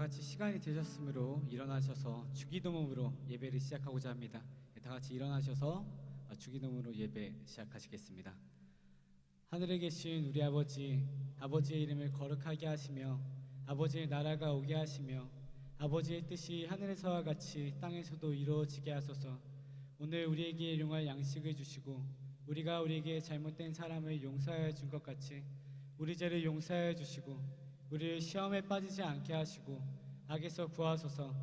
같이 시간이 되셨으므로 일어나셔서 주기도문으로 예배를 시작하고자 합니다. 다 같이 일어나셔서 주기도문으로 예배 시작하시겠습니다. 하늘에 계신 우리 아버지, 아버지의 이름을 거룩하게 하시며 아버지의 나라가 오게 하시며 아버지의 뜻이 하늘에서와 같이 땅에서도 이루어지게 하소서. 오늘 우리에게 일용할 양식을 주시고 우리가 우리에게 잘못된 사람을 용서하여 준 것 같이 우리 죄를 용서하여 주시고 우리를 시험에 빠지지 않게 하시고 악에서 구하소서.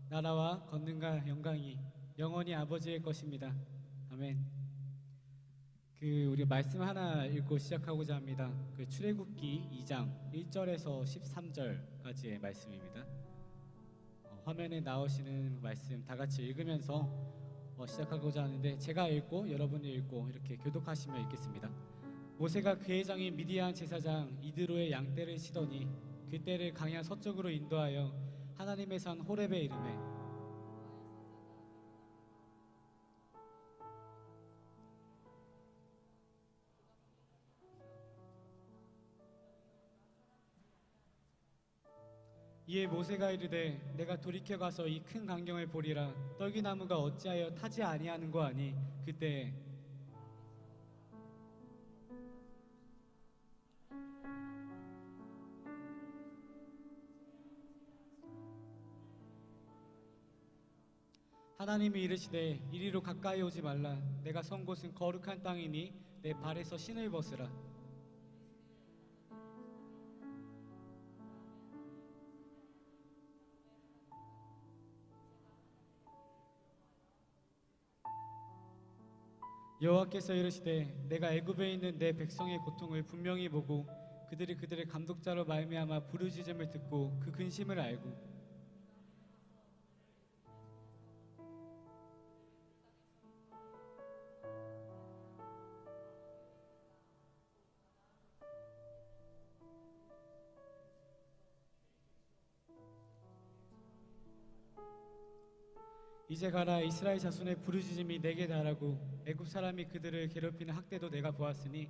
나라와 권능과 영광이 영원히 아버지의 것입니다. 아멘. 우리 말씀 하나 읽고 시작하고자 합니다. 출애굽기 2장 1절에서 13절까지의 말씀입니다. 화면에 나오시는 말씀 다 같이 읽으면서 시작하고자 하는데, 제가 읽고 여러분이 읽고 이렇게 교독하시며 읽겠습니다. 모세가 그의 장인 미디안 제사장 이드로의 양떼를 치더니 그 떼를 강야 서쪽으로 인도하여 하나님의 산 호렙에 이르매 이에 모세가 이르되 내가 돌이켜 가서 이 큰 광경을 보리라. 떨기나무가 어찌하여 타지 아니하는 거 아니. 그때 하나님이 이르시되 이리로 가까이 오지 말라. 내가 선 곳은 거룩한 땅이니 내 발에서 신을 벗으라. 여호와께서 이르시되 내가 애굽에 있는 내 백성의 고통을 분명히 보고 그들이 그들의 감독자로 말미암아 부르짖음을 듣고 그 근심을 알고 이제 가라. 이스라엘 자손의 부르짖음이 내게 달하고 애굽 사람이 그들을 괴롭히는 학대도 내가 보았으니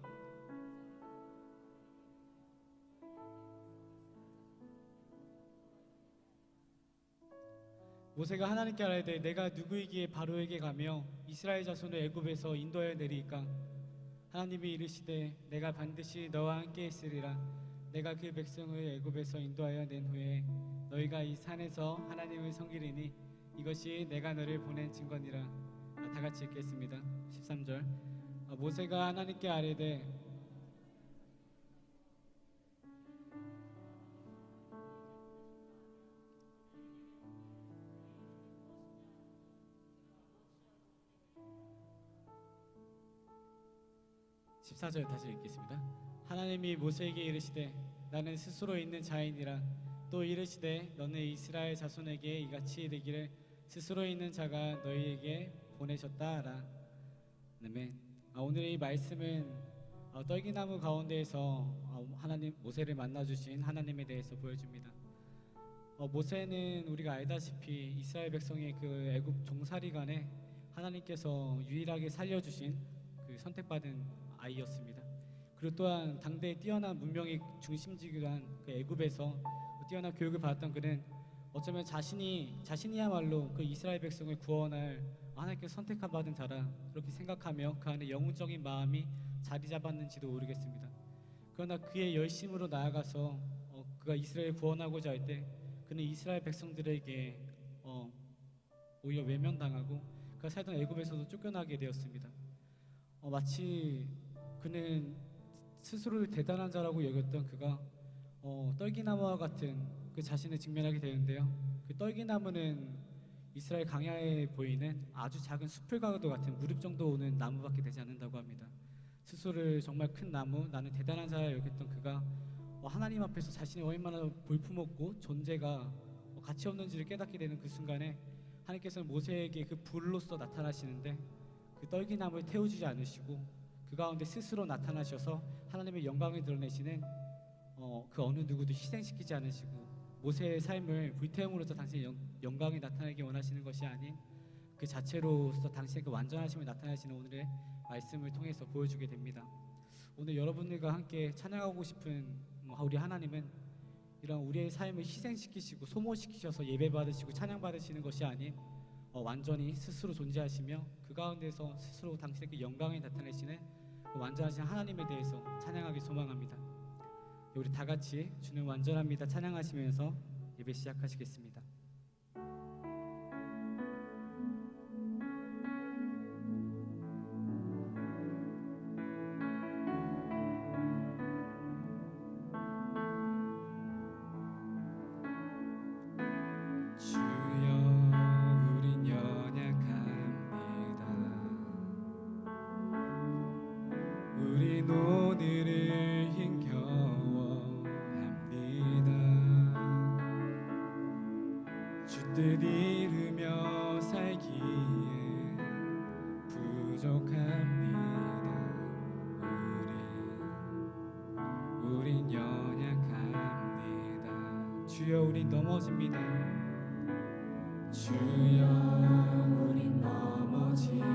모세가 하나님께 아뢰되 내가 누구이기에 바로에게 가며 이스라엘 자손을 애굽에서 인도하여 내리이까. 하나님이 이르시되 내가 반드시 너와 함께 있으리라. 내가 그 백성을 애굽에서 인도하여 낸 후에 너희가 이 산에서 하나님을 섬기리니 이것이 내가 너를 보낸 증거니라. 다 같이 읽겠습니다. 13절. 모세가 하나님께 아뢰되 (14절) 다시 읽겠습니다. 하나님이 모세에게 이르시되 나는 스스로 있는 자이니라. 또 이르시되 너는 이스라엘 자손에게 이같이 이르기를 스스로 있는 자가 너희에게 보내셨다 하라. 아멘. 오늘 이 말씀은 떨기나무 가운데에서 하나님 모세를 만나주신 하나님에 대해서 보여줍니다. 모세는 우리가 알다시피 이스라엘 백성의 그 애굽 종살이간에 하나님께서 유일하게 살려주신 그 선택받은 아이였습니다. 그리고 또한 당대의 뛰어난 문명의 중심지기도 한 그 애굽에서 뛰어난 교육을 받았던 그는 어쩌면 자신이야말로 그 이스라엘 백성을 구원할 하나님께서 선택받은 자라 그렇게 생각하며 그 안에 영웅적인 마음이 자리 잡았는지도 모르겠습니다. 그러나 그의 열심으로 나아가서 그가 이스라엘을 구원하고자 할 때 그는 이스라엘 백성들에게 오히려 외면당하고 그가 살던 애굽에서도 쫓겨나게 되었습니다. 마치 그는 스스로를 대단한 자라고 여겼던 그가 떨기나무와 같은 그 자신을 직면하게 되는데요. 그 떨기나무는 이스라엘 강야에 보이는 아주 작은 숲을과도 같은 무릎 정도 오는 나무밖에 되지 않는다고 합니다. 스스로를 정말 큰 나무, 나는 대단한 자라 여겼던 그가 하나님 앞에서 자신이 얼마나 볼품없고 존재가 가치 없는지를 깨닫게 되는 그 순간에 하나님께서는 모세에게 그 불로서 나타나시는데 그 떨기나무를 태워주지 않으시고 그 가운데 스스로 나타나셔서 하나님의 영광을 드러내시는 그 어느 누구도 희생시키지 않으시고 모세의 삶을 불태움으로써 당신의 영광이 나타나기 원하시는 것이 아닌 그 자체로서 당신의 그 완전하심을 나타내시는 오늘의 말씀을 통해서 보여주게 됩니다. 오늘 여러분들과 함께 찬양하고 싶은 우리 하나님은 이런 우리의 삶을 희생시키시고 소모시키셔서 예배 받으시고 찬양 받으시는 것이 아닌 완전히 스스로 존재하시며 그 가운데서 스스로 당신의 그 영광을 나타내시는 그 완전하신 하나님에 대해서 찬양하기 소망합니다. 우리 다 같이 주는 완전합니다 찬양하시면서 예배 시작하시겠습니다. 우린 오늘을 힘겨워합니다. 주 뜻 이루며 살기에 부족합니다. 우린 연약합니다. 주여 우린 넘어집니다. 주여 우린 넘어집니다.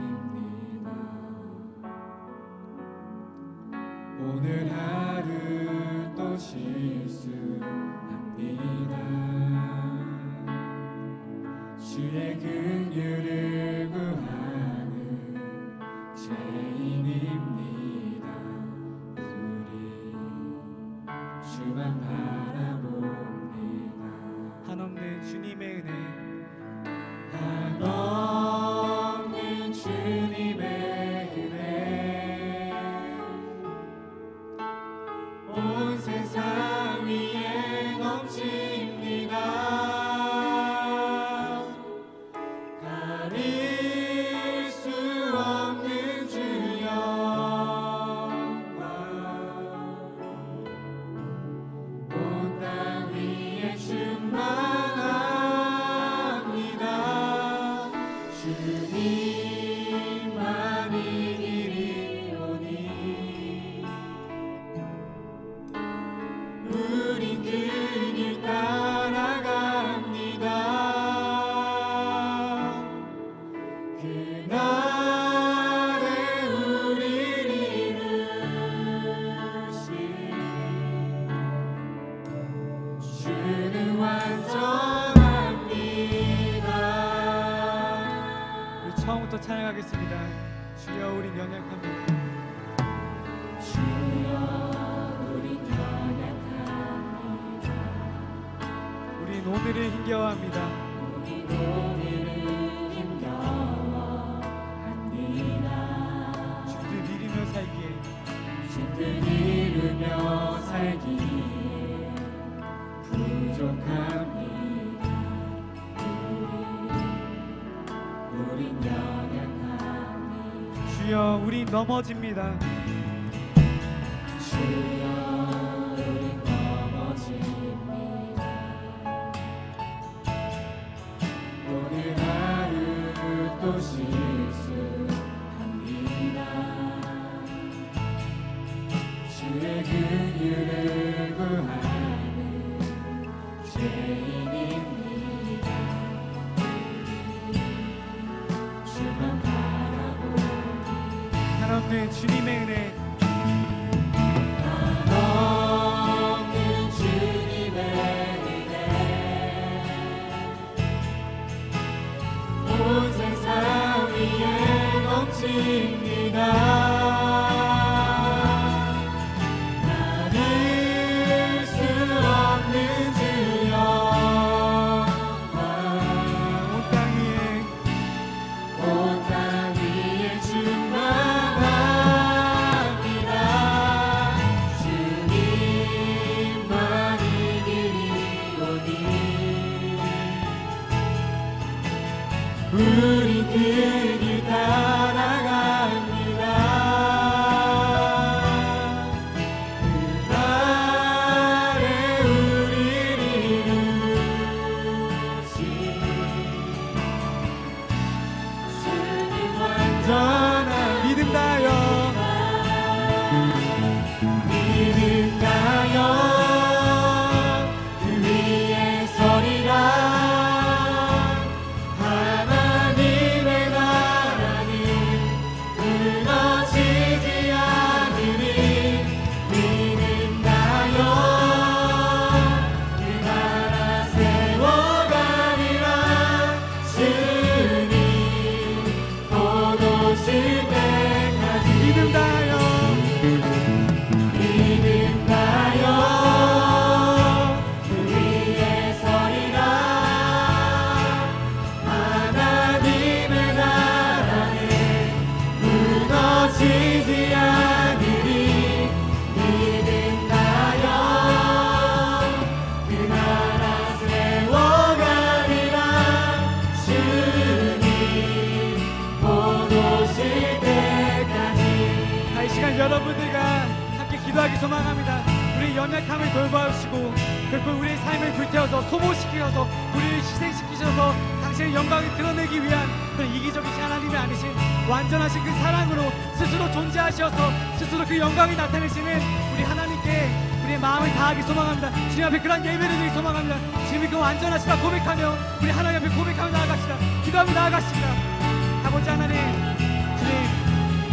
오늘 하루 또 실수합니다. 주의 긍휼을 구하는 죄인입니다. 우리 주만 바라봅니다. 한없는 주님의 은혜 한없는 주님의 은혜 온 세상 위에 넘칩니다. 가릴 수 없는 주 영광 온 땅 위에 충만합니다. 주님만이 길이오니 우린 그길 따라갑니다. 그날에 우리를 이루신 주는 완전합니다. 우리 처음부터 찬양하겠습니다. 주여 우린 연약합니다. 주여 우린 연약합니다. 우린 오늘을 힘겨워합니다. 우린 오늘을 힘겨워합니다. 주 뜻 이루며 살기에 주 뜻 이루며 살기에 부족합니다. 우린 연약합니다. 주여 우린 넘어집니다. 주여 우린 넘어집니다. 오늘 하루 또 실수합니다. 주의 긍휼을 구하는 죄인입니다. 주만 바라봅니다. 한없는 주님의 은혜 시간 여러분들과 함께 기도하기 소망합니다. 우리 연약함을 돌봐주시고 결코 우리의 삶을 불태워서 소모시키셔서 우리를 희생시키셔서 당신의 영광을 드러내기 위한 그런 이기적이신 하나님이 아니신 완전하신 그 사랑으로 스스로 존재하셔서 스스로 그 영광을 나타내시는 우리 하나님께 우리의 마음을 다하기 소망합니다. 주님 앞에 그런 예배를 드리기 소망합니다. 주님이 그 완전하시다 고백하며 우리 하나님 앞에 고백하며 나아갑시다. 기도하며 나아갑시다. 아버지 하나님,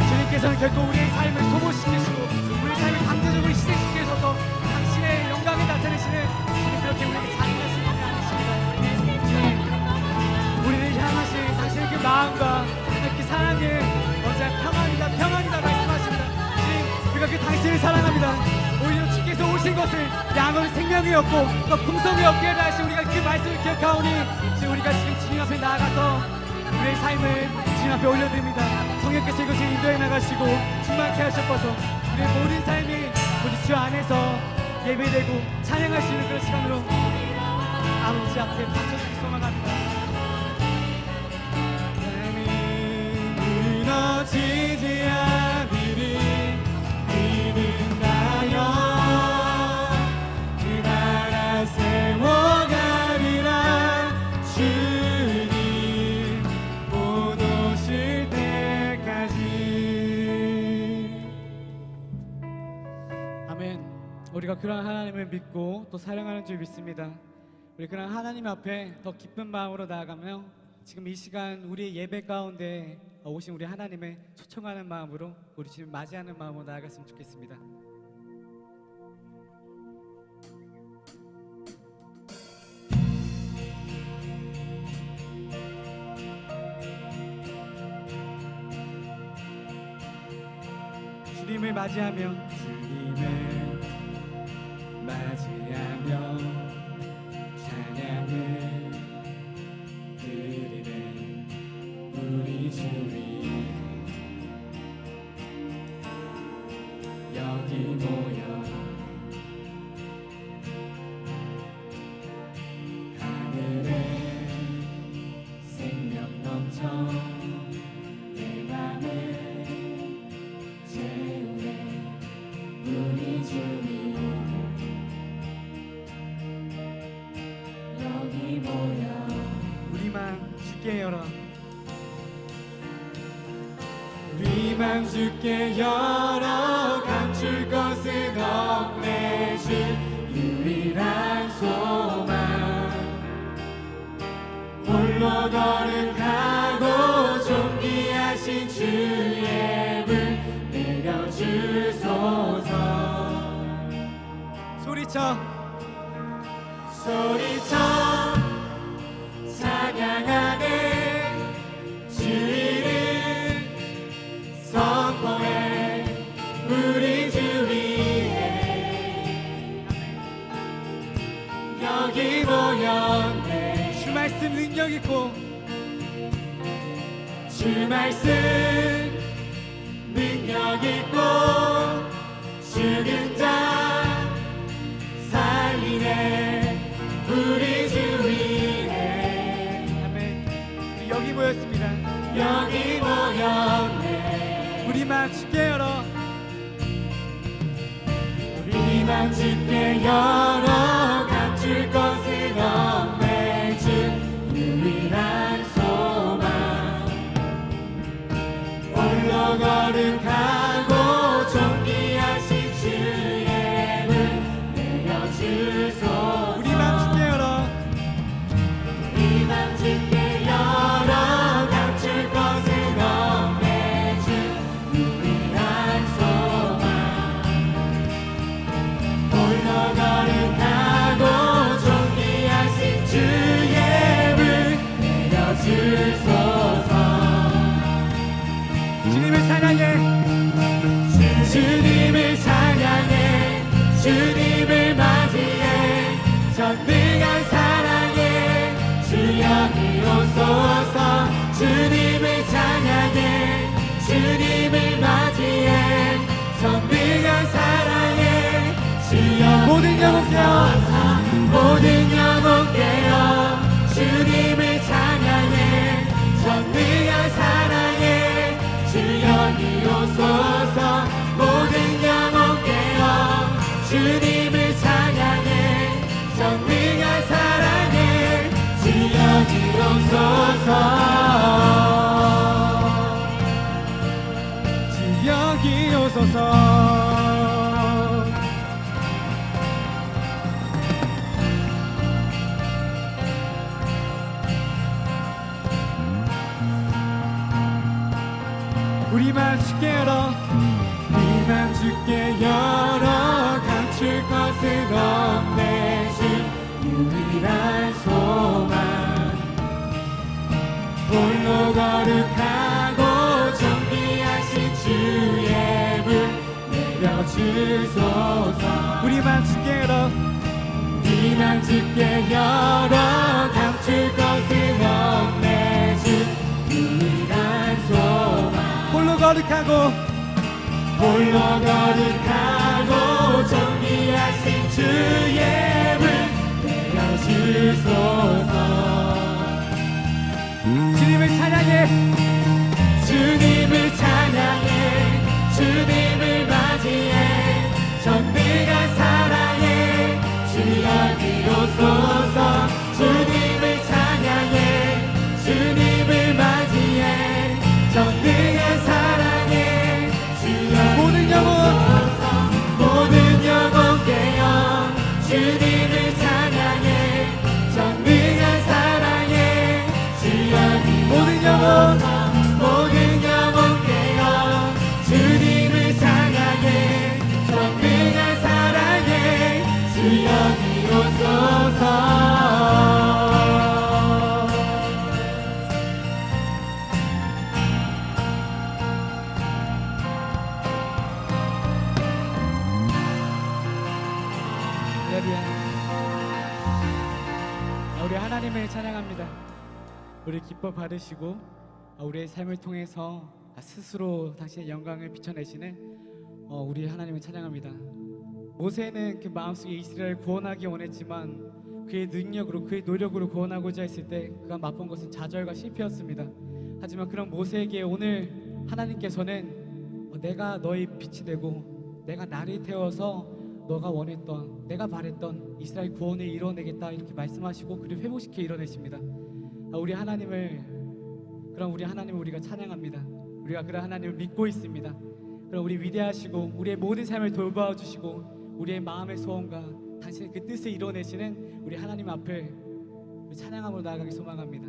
주님께서는 결코 우리의 삶을 소모시키시고 우리의 삶을 강제적으로 희생시키셔서 당신의 영광을 나타내시는 주님, 그렇게 우리에게 잔인하신 분이 아니십니다. 주님, 우리를 향하신 당신의 그 마음과 그 사랑을 언제나 평안이다 말씀하십니다. 주님, 그가 그 당신을 사랑합니다. 오히려 주께서 오신 것을 양은 생명이 없고 또 풍성이 없게 하신 우리가 그 말씀을 기억하오니 우리가 지금 주님 앞에 나아가서 우리의 삶을 주님 앞에 올려드립니다. 성령께서 이것을 인도해 나가시고 충만케 하셔서 우리의 모든 삶이 우리 주 안에서 예배되고 찬양할 수 있는 그런 시간으로 아버지 앞에 바쳐주기 소망합니다. 삶이 무너지지 않으리 믿는다여 그 나라 세워가리라. 주님 못 오실 때까지. 아멘. 우리가 그런 하나님을 믿고 또 사랑하는 줄 믿습니다. 우리 그런 하나님 앞에 더 기쁜 마음으로 나아가며 지금 이 시간 우리의 예배 가운데 오신 우리 하나님을 초청하는 마음으로 우리 주님 맞이하는 마음으로 나아갔으면 좋겠습니다. 주님을 맞이하며 주님을 맞이하며 찬양을 드리네. 우리 주 위에 여기 모여 하늘에 생명 넘쳐 내 맘을 채우네. 우리 주 위에 여기 모여 우리 맘 주께 열어 우리 맘 주께 열어 감출 것은 없네. 주 유일한 소망 홀로 거룩하고 존귀하신 주의 불 내려주소서. 소리쳐 찬양하네. 주 이름 선포해. 우리 주 위에 여기 모였네. 주 말씀 능력 있고 주 말씀 능력 있고 죽은 자 살리네. 우리 주 위에 아멘. 우리 여기 모였습니다. 여기 모였네. 우리 맘 주께 열어 우리 맘 주께 열어 감출 것은 없네. 주 유일한 소망 홀로 거룩하고 존귀하신 주의 문 내려주소서. 우리 맘 주께 열어 우리 맘 주께 열어 감출 것은 없네. 주 유일한 소망 홀로 거룩하고 존귀하신 주의 문 내려주소서. 주님을 찬양해 주님을 찬양해. 주님을 맞이해. 전능한 사랑에 주 여기 오소서. 주님을 찬양해. 주님을 맞이해. 전능한 사랑에 주 여기 모든 영혼 깨어 모든 영혼 깨어 주님을 찬양해. 전능한 사랑에 주 여기 오소서. 주소서. 우리 맘 주께 열어 우리 맘 주께 열어 감출 것은 없네. 주 유일한 소망. 홀로 거룩하고 홀로 거룩하고 정리하신 주의 문 내어주소서. 주님을 찬양해 주님을 찬양해 주님을 맞이해 전능한 사랑에 주여 이오소서. 주님을 찬양해 주님을 맞이해 전능한 사랑에 주여 모든 영혼 이오소서. 모든 영혼 깨어 주님을 찬양해 전능한 사랑에 주여 모든 영혼 모든 영혼 깨어 주님을 찬양해 전능한 사랑에 주여 이오소서. 할렐루야. 우리 하나님을 찬양합니다. 우리 기뻐 받으시고 우리의 삶을 통해서 스스로 당신의 영광을 비춰내시는 우리 하나님을 찬양합니다. 모세는 그 마음속에 이스라엘을 구원하기 원했지만 그의 능력으로 그의 노력으로 구원하고자 했을 때 그가 맛본 것은 좌절과 실패였습니다. 하지만 그런 모세에게 오늘 하나님께서는 내가 너의 빛이 되고 내가 나를 태워서 너가 원했던 내가 바랬던 이스라엘 구원을 이뤄내겠다 이렇게 말씀하시고 그를 회복시켜 이뤄내십니다. 우리 하나님을 우리가 찬양합니다. 우리가 그런 하나님을 믿고 있습니다. 그럼 우리 위대하시고 우리의 모든 삶을 돌보아 주시고 우리의 마음의 소원과 당신의 그 뜻을 이뤄내시는 우리 하나님 앞을 우리 찬양함으로 나아가기 소망합니다.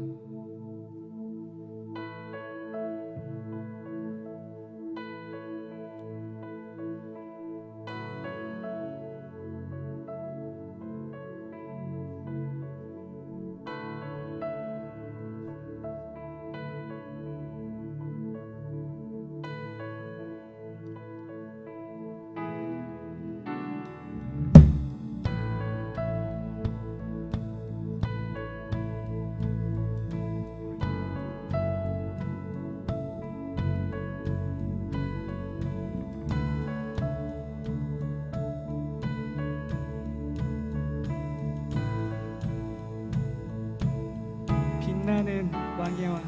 빛나는 왕의 왕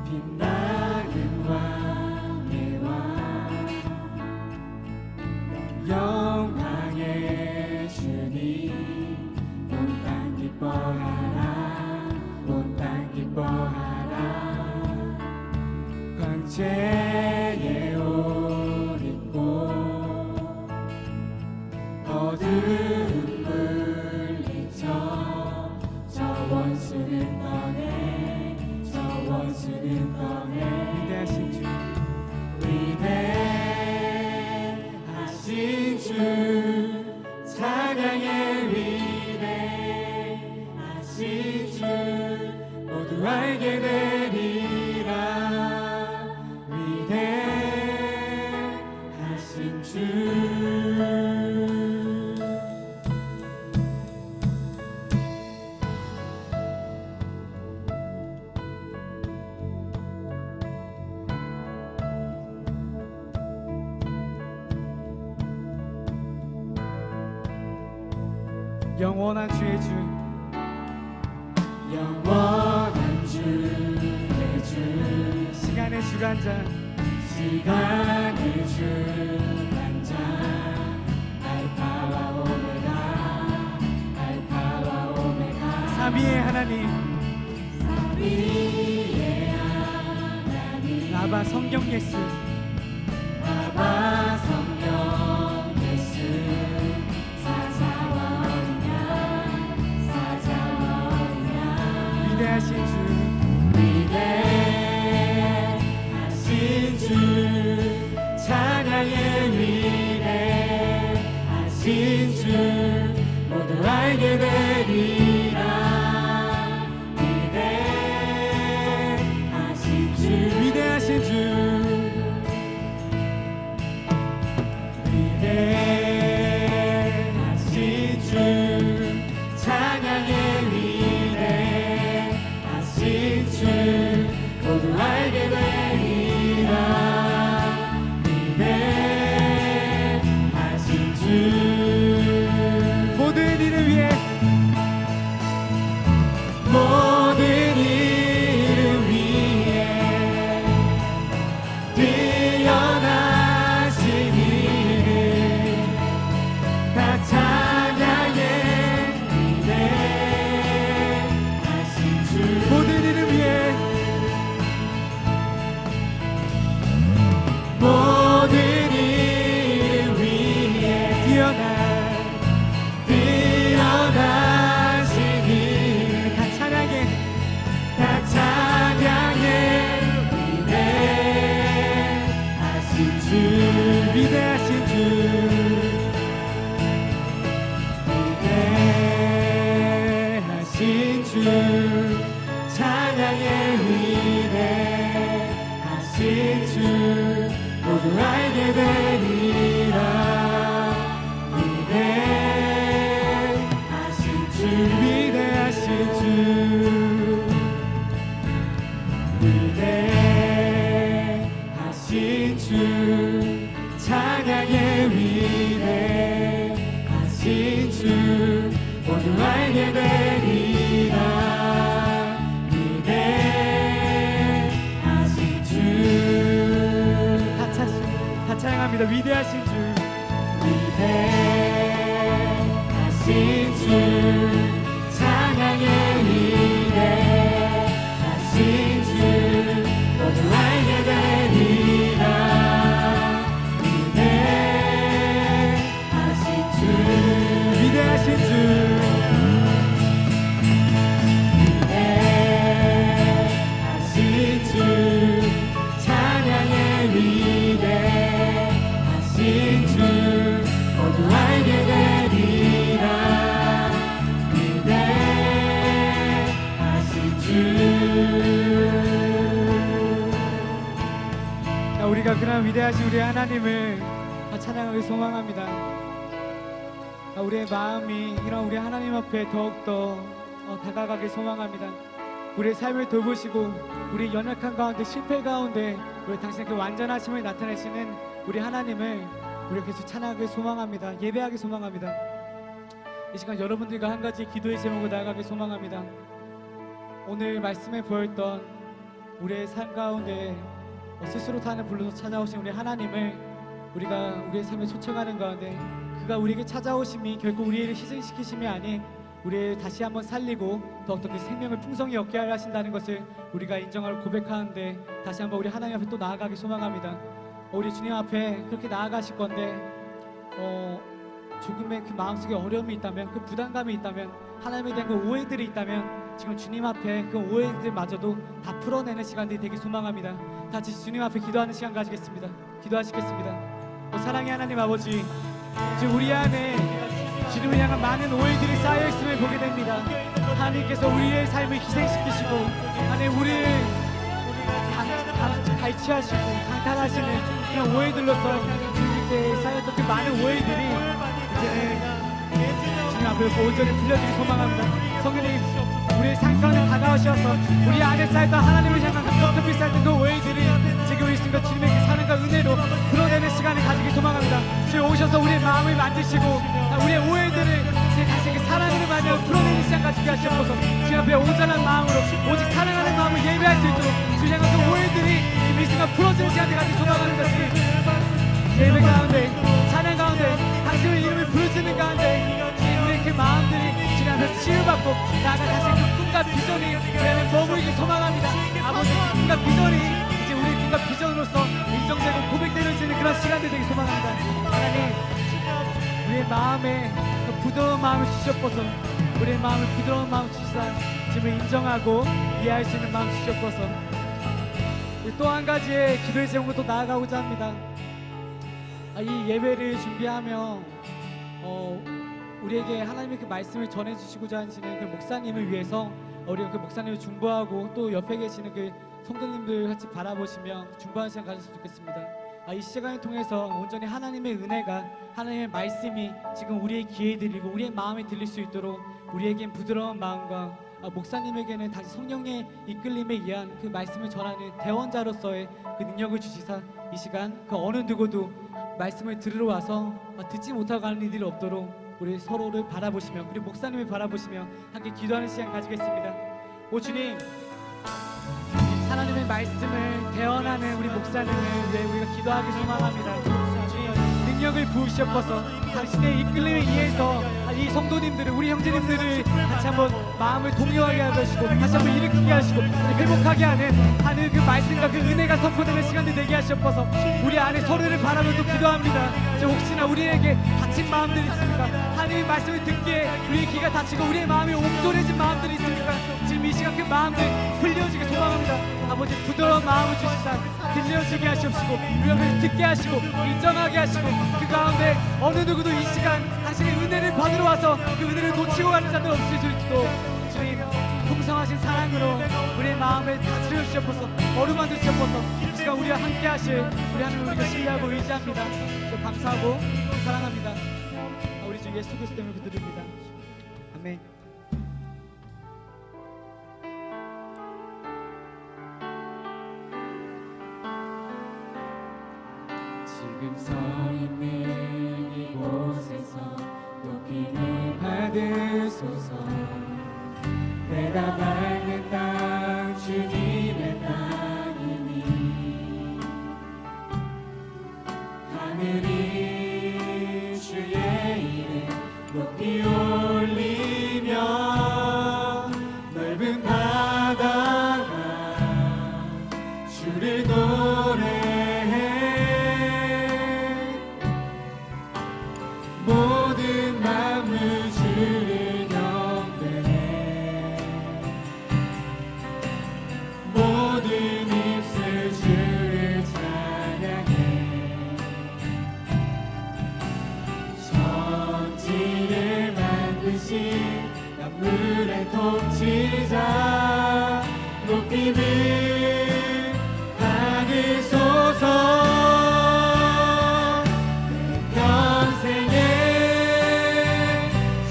빛나는 왕의 왕 영광의 주님 온 땅 기뻐하라 온 땅 기뻐하라 광채의 옷 입고 어두운 물리쳐 저 원수는 떠내 저 원수는 떠내 위대하신 주 위대하신 주 찬양의 위대하신 주 모두 알게 되리라 위대하신 주 영원한 주의 주 영원한 주의 주 시간의 주관자 시간의 주관자 알파와 오메가 알파와 오메가 삼위의 하나님 삼위의 하나님 아바 성경 예수 아바 성령 예수 사자와 언약 사자와 언약 위대하신 주 위대하신 주 찬양의 위대하신 주 모두 알게 되리라 위대하신 주 위대하신 주 위대하신 위대하신 주 찬양의 위대하신 주 모두 알게 되리라 위대하신 주 모든 일을 위해 모든 일을 위해 뛰어나신 이름 다 찬양해 위대하신 주 모든 일을 위해 모든 일을 위해 뛰어나신 이름 다 찬양해 다 찬양해 위대하신 주 위대하신 주 위대하신 주 찬양의 위대하신 주 모두 알게 되리라 위대하신 주 위대하신 주 위대하신 주 찬양의 위대하신 주 모두 알게 되리라 위대하신 주 다 찬양합니다. 위대하신 주 위대하신 주 찬양의 위대하신 주 모두 알게 되리라 위대하신 주 위대하신 주 위대하신 주 찬양의 위대하신 주 모두 알게 되리라 위대하신 주 우리가 그런 위대하신 우리 하나님을 찬양하기 소망합니다. 우리의 마음이 이런 우리 하나님 앞에 더욱더 다가가길 소망합니다. 우리의 삶을 돌보시고 우리 연약한 가운데 실패 가운데 우리 당신의 그 완전하심을 나타내시는 우리 하나님을 우리가 계속 찬양하길 소망합니다. 예배하기 소망합니다. 이 시간 여러분들과 한 가지 기도의 제목을 나아가길 소망합니다. 오늘 말씀에 보였던 우리의 삶 가운데 스스로 탄을 불러서 찾아오신 우리 하나님을 우리가 우리의 삶에 초청하는 가운데 그가 우리에게 찾아오심이 결코 우리를 희생시키심이 아닌 우리를 다시 한번 살리고 더욱더 그 생명을 풍성히 얻게 하려 하신다는 것을 우리가 인정하고 고백하는데 다시 한번 우리 하나님 앞에 또 나아가기 소망합니다. 우리 주님 앞에 그렇게 나아가실 건데 조금의 그 마음속에 어려움이 있다면 그 부담감이 있다면 하나님에 대한 그 오해들이 있다면 지금 주님 앞에 그 오해들마저도 다 풀어내는 시간들이 되길 소망합니다. 같이 주님 앞에 기도하는 시간 가지겠습니다. 기도하시겠습니다. 사랑의 하나님 아버지, 지금 우리 안에 주님을 향한 많은 오해들이 쌓여있음을 보게 됩니다. 하나님께서 우리의 삶을 희생시키시고 하나님 우리를 갈취하시고 강탈하시는 그런 오해들로서 주님께 쌓였던 그 많은 오해들이 이제는 주님 앞에서 온전히 풀려지기 소망합니다. 성령님, 우리의 삶 가운데 다가오셔서 우리 안에 쌓였던 하나님을 향한 섭섭히 쌓였던 그 오해들이 지금 우리 순간 주님의 그 사랑과 은혜로 풀어내는 시간을 가지기 소망합니다. 주님 오셔서 우리의 마음을 만드시고 우리의 오해들을 다시 그 사랑으로 만들어 풀어내는 시간 가지게 하시옵소서. 주님 앞에 온전한 마음으로 오직 사랑하는 마음을 예배할 수 있도록 주님 향한 그 오해들이 이 순간 풀어지는 시간을 가지기 소망하는 것이 예배 가운데 찬양 가운데 당신의 이름을 부르짖는 가운데 우리의 그 마음들이 주님 앞에서 치유받고 나아가 다시 그 꿈과 비전이 우리 안에 머무르길 소망합니다. 아버지 그 꿈과 비전이 이제 우리의 꿈과 비전으로서 인정되고 고백되어지는 그런 시간들이 되길 소망합니다. 하나님 우리의 마음에 그 부드러운 마음을 주시옵소서. 우리의 마음을 부드러운 마음 주시사 지금 인정하고 이해할 수 있는 마음 주시옵소서. 또 한 가지의 기도의 제목으로 또 나아가고자 합니다. 이 예배를 준비하며 우리에게 하나님의 그 말씀을 전해주시고자 하시는 그 목사님을 위해서 우리가 그 목사님을 중보하고 또 옆에 계시는 그 성도님들 같이 바라보시며 중보하는 시간 가졌으면 좋겠습니다. 이 시간을 통해서 온전히 하나님의 은혜가, 하나님의 말씀이 지금 우리의 귀에 들리고 우리의 마음에 들릴 수 있도록 우리에겐 부드러운 마음과 목사님에게는 다시 성령의 이끌림에 의한 그 말씀을 전하는 대원자로서의 그 능력을 주시사 이 시간 그 어느 누구도 말씀을 들으러 와서 듣지 못하고 가는 이들이 없도록 우리 서로를 바라보시며 그리고 목사님을 바라보시며 함께 기도하는 시간 가지겠습니다. 오 주님, 하나님의 말씀을 대언하는 우리 목사님을 위해 우리가 기도하기 소망합니다. 주님, 능력을 부으시옵소서. 당신의 이끌림에 의해서 이 성도님들을, 우리 형제님들을 다시 한번 마음을 동요하게 하시고 다시 한번 일으키게 하시고 회복하게 하는 그 말씀과 그 은혜가 선포되는 시간들 되게 하시옵소서. 우리 안에 서로를 바라보고 기도합니다. 혹시나 우리에게 다친 마음들이 있습니까? 하나님의 말씀을 듣기에 우리의 귀가 다치고 우리의 마음이 옹졸해진 마음들이 있습니까? 지금 이 시간 그 마음들 풀려지게 소망합니다. 아버지, 부드러운 마음을 주시사 들려지게 하시옵시고 우리를 듣게 하시고 인정하게 하시고 그 가운데 어느 누구도 이 시간 당신의 은혜를 받으러 와서 그 은혜를 놓치고 가는 자들 없으실지도 주님, 풍성하신 사랑으로 우리의 마음을 다스려 주시옵소서. 어루만져 주시옵소서. 이 시간 우리와 함께 하실 우리 하나님 우리가 신뢰하고 의지합니다. 감사하고 사랑합니다. 우리 주 예수 그리스도 이름으로 기도드립니다. 아멘. 지금 서 있는 이곳에서 높임을 받으소서. 내가 밟는 땅 주님의 땅이니 하늘이 주의 이름 높이 올리며 넓은 바다가 주를 노래해 모든 만물 주를 경배해 모든 입술 주를 찬양해 천지를 만드신 만물의 통치자 높임을 받으소서. 내 평생에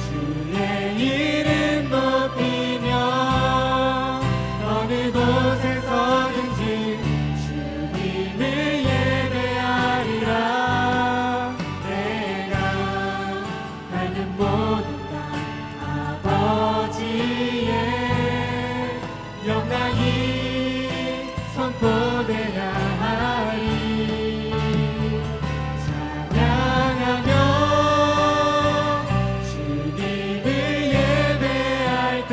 주의 이름 높이며 어느 곳에서든지 주님을 예배하리라. 내가 밟는 모든 땅 아버지의 영광이 선포되야 하리. 찬양하며 주님을 예배할 때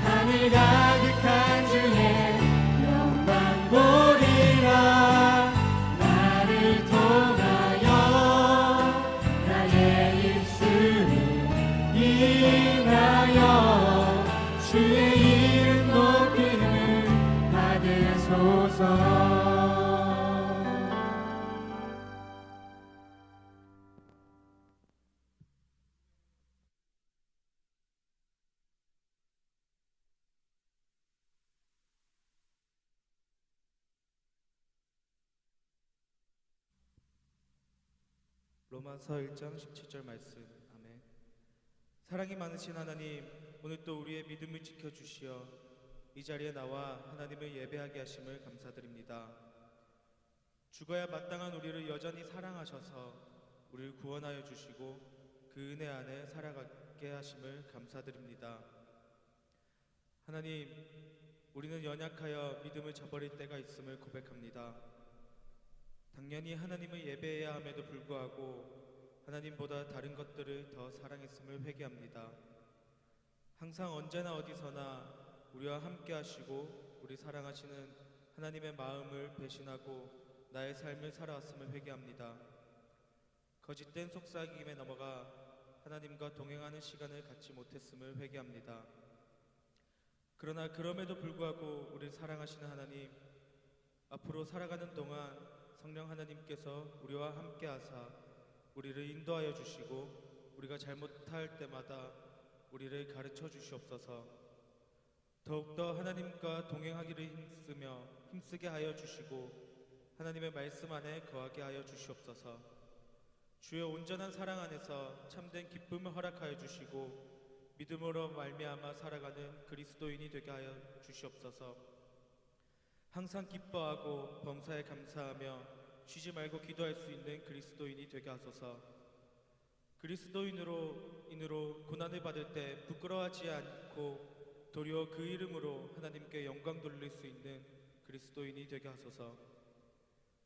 하늘 가득한 주의 영광 보리라. 나를 통하여 나의 입술을 인하여 주의 이름 높임을 받으소서. 로마서 1장 17절 말씀. 아멘. 사랑이 많으신 하나님, 오늘 또 우리의 믿음을 지켜주시어 이 자리에 나와 하나님을 예배하게 하심을 감사드립니다. 죽어야 마땅한 우리를 여전히 사랑하셔서 우리를 구원하여 주시고 그 은혜 안에 살아가게 하심을 감사드립니다. 하나님, 우리는 연약하여 믿음을 저버릴 때가 있음을 고백합니다. 당연히 하나님을 예배해야 함에도 불구하고 하나님보다 다른 것들을 더 사랑했음을 회개합니다. 항상 언제나 어디서나 우리와 함께 하시고 우리 사랑하시는 하나님의 마음을 배신하고 나의 삶을 살아왔음을 회개합니다. 거짓된 속삭임에 넘어가 하나님과 동행하는 시간을 갖지 못했음을 회개합니다. 그러나 그럼에도 불구하고 우리를 사랑하시는 하나님, 앞으로 살아가는 동안 성령 하나님께서 우리와 함께 하사 우리를 인도하여 주시고 우리가 잘못할 때마다 우리를 가르쳐 주시옵소서. 더욱더 하나님과 동행하기를 힘쓰게 하여 주시고 하나님의 말씀 안에 거하게 하여 주시옵소서. 주의 온전한 사랑 안에서 참된 기쁨을 허락하여 주시고 믿음으로 말미암아 살아가는 그리스도인이 되게 하여 주시옵소서. 항상 기뻐하고 범사에 감사하며 쉬지 말고 기도할 수 있는 그리스도인이 되게 하소서. 그리스도인으로 고난을 받을 때 부끄러워하지 않고 도리어 그 이름으로 하나님께 영광 돌릴 수 있는 그리스도인이 되게 하소서.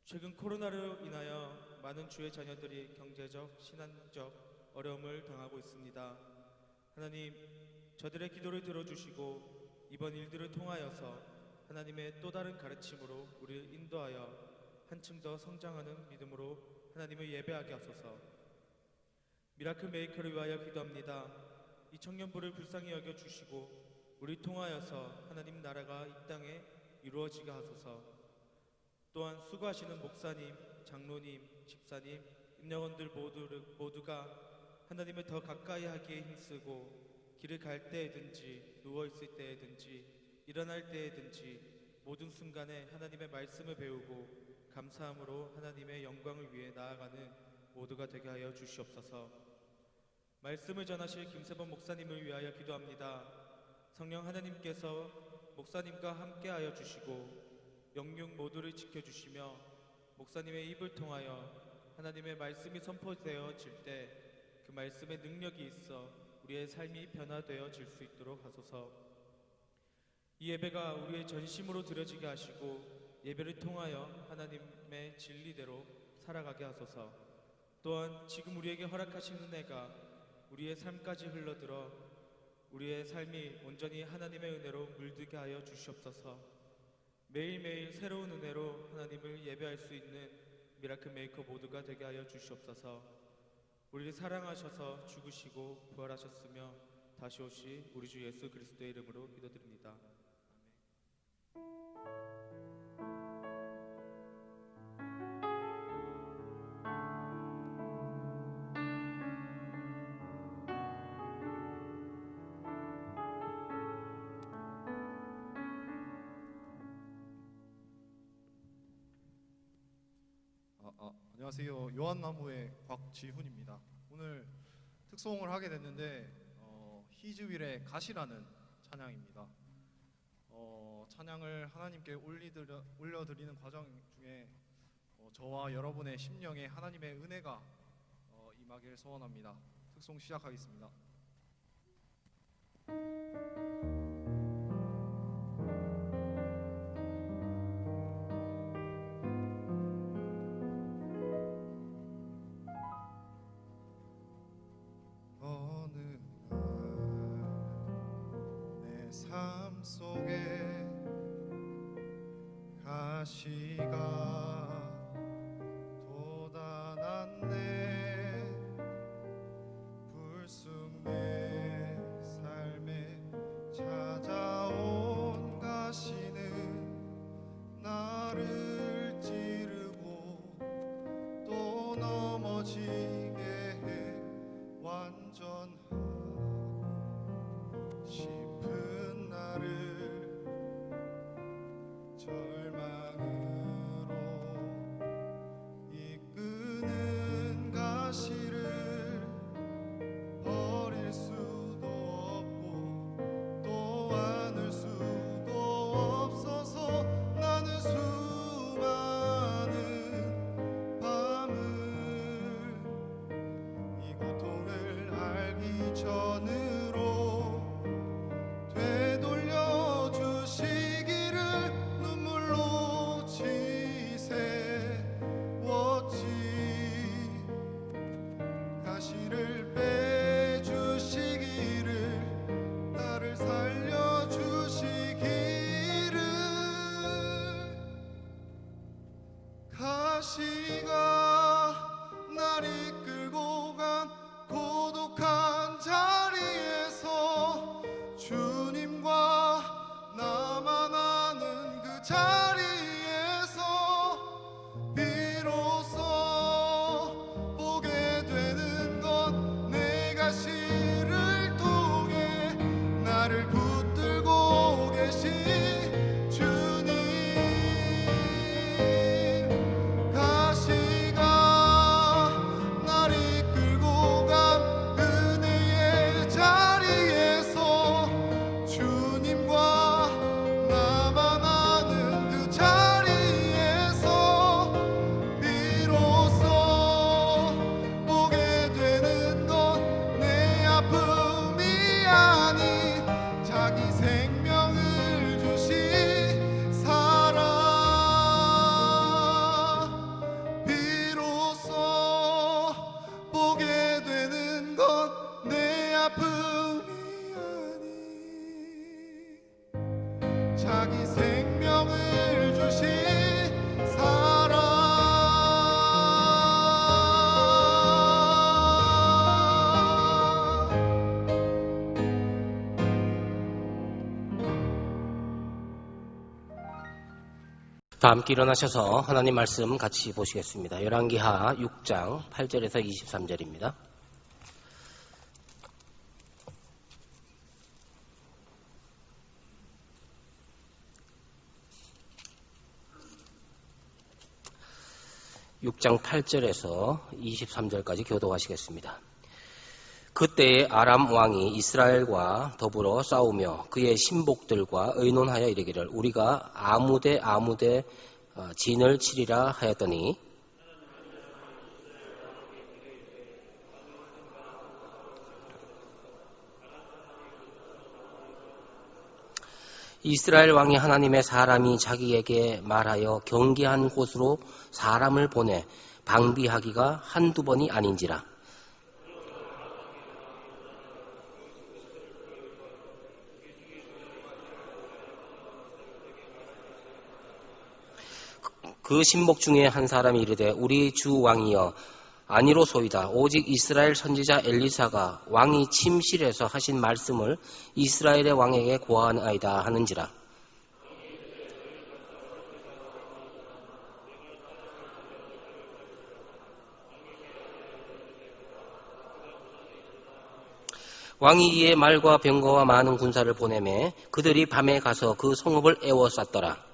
최근 코로나로 인하여 많은 주의 자녀들이 경제적, 신앙적 어려움을 당하고 있습니다. 하나님, 저들의 기도를 들어주시고 이번 일들을 통하여서 하나님의 또 다른 가르침으로 우리를 인도하여 한층 더 성장하는 믿음으로 하나님을 예배하게 하소서. 미라클 메이커를 위하여 기도합니다. 이 청년부를 불쌍히 여겨주시고 우리 통하여서 하나님 나라가 이 땅에 이루어지게 하소서. 또한 수고하시는 목사님, 장로님, 집사님, 임영원들 모두가 하나님을 더 가까이 하기에 힘쓰고 길을 갈 때에든지 누워있을 때에든지 일어날 때에든지 모든 순간에 하나님의 말씀을 배우고 감사함으로 하나님의 영광을 위해 나아가는 모두가 되게 하여 주시옵소서. 말씀을 전하실 김세범 목사님을 위하여 기도합니다. 성령 하나님께서 목사님과 함께하여 주시고 영육 모두를 지켜주시며 목사님의 입을 통하여 하나님의 말씀이 선포되어질 때 그 말씀의 능력이 있어 우리의 삶이 변화되어질 수 있도록 하소서. 이 예배가 우리의 전심으로 드려지게 하시고 예배를 통하여 하나님의 진리대로 살아가게 하소서. 또한 지금 우리에게 허락하신 은혜가 우리의 삶까지 흘러들어 우리의 삶이 온전히 하나님의 은혜로 물들게 하여 주시옵소서. 매일매일 새로운 은혜로 하나님을 예배할 수 있는 미라클 메이커 모두가 되게 하여 주시옵소서. 우리를 사랑하셔서 죽으시고 부활하셨으며 다시 오실 우리 주 예수 그리스도의 이름으로 기도드립니다. 안녕하세요. 요한나무의 곽지훈입니다. 오늘 특송을 하게 됐는데 히즈윌의 가시라는 찬양입니다. 찬양을 하나님께 올려드리는 과정 중에 저와 여러분의 심령에 하나님의 은혜가 임하길 소원합니다. 특송 시작하겠습니다. 속에 가시가 돋아났네. 불쑥 내 삶에 찾아온 가시는 나를 찌르고 또 넘어지게 해 완전한 싶은 나를 절망으로 이끄는 가시를 버릴 수도 없고 또 안을 수도 없어서 나는 수많은 밤을 이 고통을 알기 전으로 되돌려 주시기를 눈물로 지새웠지. 가시를 빼주시기를 나를 살려주시기를. 가시가 날 이끌고 간 고독한 자리에서 주님과 나만 아는 그 자리에서 비로소 보게 되는 것 다 함께 일어나셔서 하나님 말씀 같이 보시겠습니다. 열왕기하 6장 8절에서 23절입니다. (6장 8절에서 23절까지 교독하시겠습니다. 그때에 아람 왕이 이스라엘과 더불어 싸우며 그의 신복들과 의논하여 이르기를 우리가 아무데 진을 치리라 하였더니 이스라엘 왕이 하나님의 사람이 자기에게 말하여 경계한 곳으로 사람을 보내 방비하기가 한두 번이 아닌지라. 그 신복 중에 한 사람이 이르되 우리 주 왕이여 아니로소이다. 오직 이스라엘 선지자 엘리사가 왕이 침실에서 하신 말씀을 이스라엘의 왕에게 고하나이다 하는지라. 왕이 이에 말과 병거와 많은 군사를 보내매 그들이 밤에 가서 그 성읍을 에워쌌더라.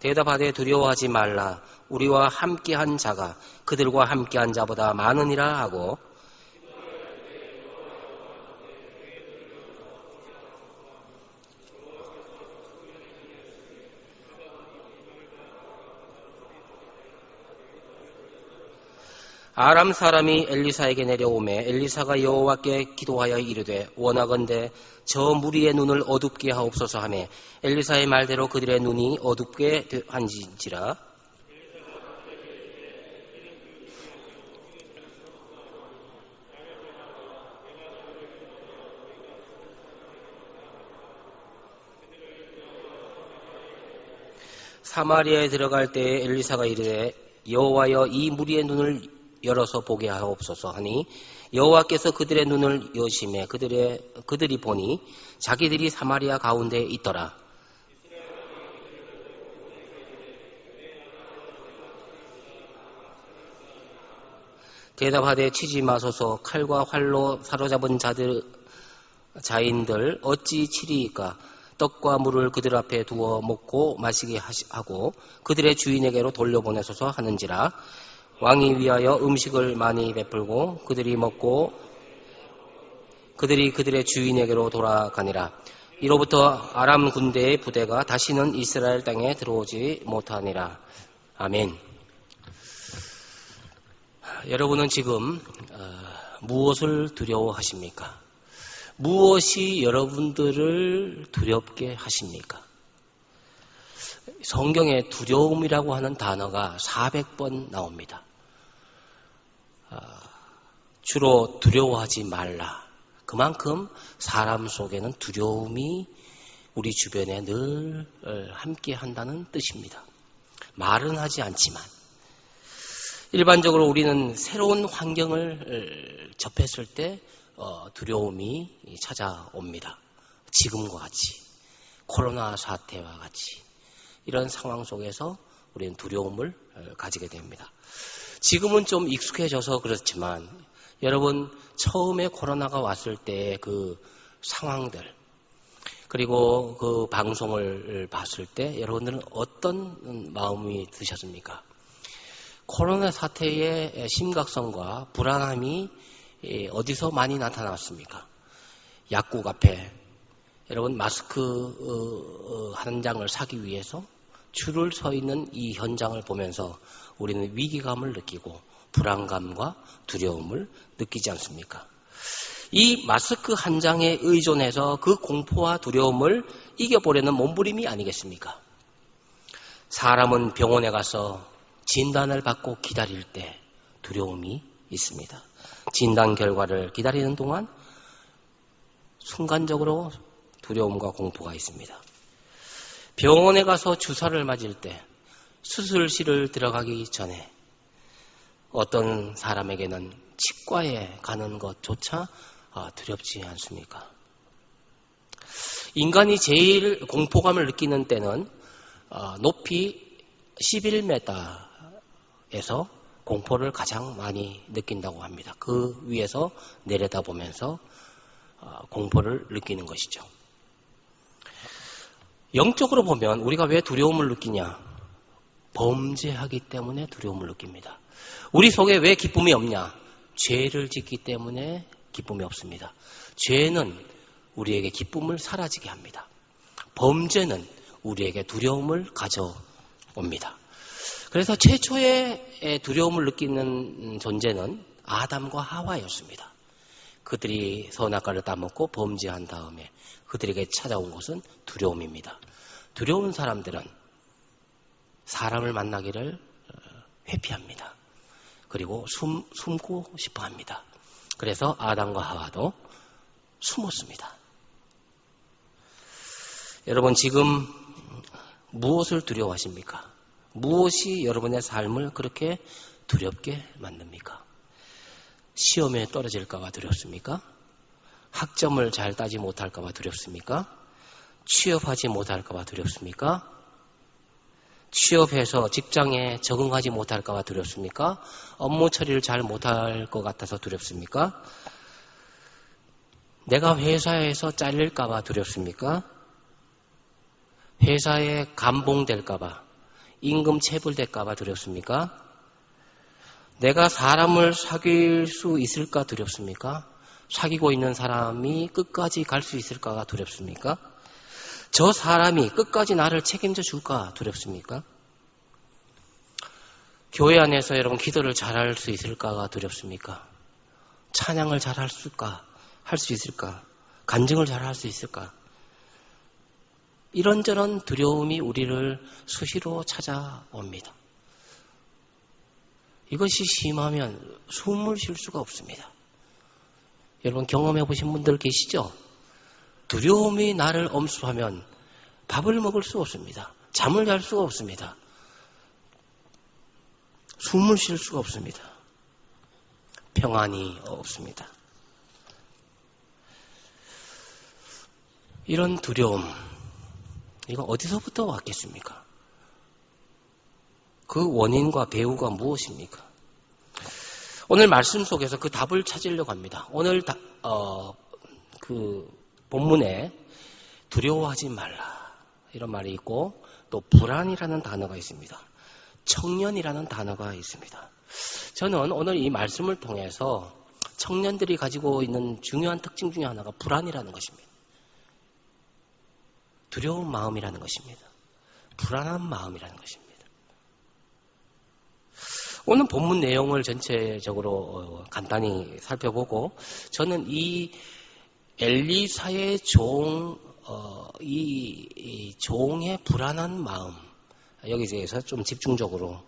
대답하되 두려워하지 말라. 우리와 함께한 자가 그들과 함께한 자보다 많으니라 하고 아람 사람이 엘리사에게 내려오매 엘리사가 여호와께 기도하여 이르되 원하건대 저 무리의 눈을 어둡게 하옵소서 하매 엘리사의 말대로 그들의 눈이 어둡게 한지라. 사마리아에 들어갈 때에 엘리사가 이르되 여호와여 이 무리의 눈을 열어서 보게 하옵소서 하니 여호와께서 그들의 눈을 여시매 그들이 보니 자기들이 사마리아 가운데에 있더라. 대답하되 치지 마소서. 칼과 활로 사로잡은 자인들 어찌 치리이까. 떡과 물을 그들 앞에 두어 먹고 마시게 하고 그들의 주인에게로 돌려보내소서 하는지라. 왕이 위하여 음식을 많이 베풀고 그들이 먹고 그들의 주인에게로 돌아가니라. 이로부터 아람 군대의 부대가 다시는 이스라엘 땅에 들어오지 못하니라. 아멘. 여러분은 지금 무엇을 두려워하십니까? 무엇이 여러분들을 두렵게 하십니까? 성경에 두려움이라고 하는 단어가 400번 나옵니다. 주로 두려워하지 말라. 그만큼 사람 속에는 두려움이 우리 주변에 늘 함께 한다는 뜻입니다. 말은 하지 않지만 일반적으로 우리는 새로운 환경을 접했을 때 두려움이 찾아옵니다. 지금과 같이 코로나 사태와 같이 이런 상황 속에서 우리는 두려움을 가지게 됩니다. 지금은 좀 익숙해져서 그렇지만 여러분 처음에 코로나가 왔을 때 그 상황들 그리고 그 방송을 봤을 때 여러분들은 어떤 마음이 드셨습니까? 코로나 사태의 심각성과 불안함이 어디서 많이 나타났습니까? 약국 앞에 여러분 마스크 한 장을 사기 위해서 줄을 서 있는 이 현장을 보면서 우리는 위기감을 느끼고 불안감과 두려움을 느끼지 않습니까? 이 마스크 한 장에 의존해서 그 공포와 두려움을 이겨보려는 몸부림이 아니겠습니까? 사람은 병원에 가서 진단을 받고 기다릴 때 두려움이 있습니다. 진단 결과를 기다리는 동안 순간적으로 두려움과 공포가 있습니다. 병원에 가서 주사를 맞을 때 수술실을 들어가기 전에 어떤 사람에게는 치과에 가는 것조차 두렵지 않습니까? 인간이 제일 공포감을 느끼는 때는 높이 11m에서 공포를 가장 많이 느낀다고 합니다. 그 위에서 내려다보면서 공포를 느끼는 것이죠. 영적으로 보면 우리가 왜 두려움을 느끼냐? 범죄하기 때문에 두려움을 느낍니다. 우리 속에 왜 기쁨이 없냐? 죄를 짓기 때문에 기쁨이 없습니다. 죄는 우리에게 기쁨을 사라지게 합니다. 범죄는 우리에게 두려움을 가져옵니다. 그래서 최초의 두려움을 느끼는 존재는 아담과 하와였습니다. 그들이 선악과를 따먹고 범죄한 다음에 그들에게 찾아온 것은 두려움입니다. 두려운 사람들은 사람을 만나기를 회피합니다. 그리고 숨고 싶어 합니다. 그래서 아담과 하와도 숨었습니다. 여러분, 지금 무엇을 두려워하십니까? 무엇이 여러분의 삶을 그렇게 두렵게 만듭니까? 시험에 떨어질까 봐 두렵습니까? 학점을 잘 따지 못할까 봐 두렵습니까? 취업하지 못할까 봐 두렵습니까? 취업해서 직장에 적응하지 못할까 봐 두렵습니까? 업무 처리를 잘 못할 것 같아서 두렵습니까? 내가 회사에서 잘릴까 봐 두렵습니까? 회사에 감봉될까 봐, 임금 체불될까 봐 두렵습니까? 내가 사람을 사귈 수 있을까 두렵습니까? 사귀고 있는 사람이 끝까지 갈 수 있을까가 두렵습니까? 저 사람이 끝까지 나를 책임져 줄까 두렵습니까? 교회 안에서 여러분 기도를 잘할 수 있을까가 두렵습니까? 찬양을 잘할 수 있을까? 간증을 잘할 수 있을까? 이런저런 두려움이 우리를 수시로 찾아옵니다. 이것이 심하면 숨을 쉴 수가 없습니다. 여러분 경험해 보신 분들 계시죠? 두려움이 나를 엄습하면 밥을 먹을 수 없습니다. 잠을 잘 수가 없습니다. 숨을 쉴 수가 없습니다. 평안이 없습니다. 이런 두려움, 이거 어디서부터 왔겠습니까? 그 원인과 배후가 무엇입니까? 오늘 말씀 속에서 그 답을 찾으려고 합니다. 오늘 그 본문에 두려워하지 말라 이런 말이 있고 또 불안이라는 단어가 있습니다. 청년이라는 단어가 있습니다. 저는 오늘 이 말씀을 통해서 청년들이 가지고 있는 중요한 특징 중에 하나가 불안이라는 것입니다. 두려운 마음이라는 것입니다. 불안한 마음이라는 것입니다. 오늘 본문 내용을 전체적으로 간단히 살펴보고 저는 이 엘리사의 이 종의 불안한 마음 여기에 대해서 좀 집중적으로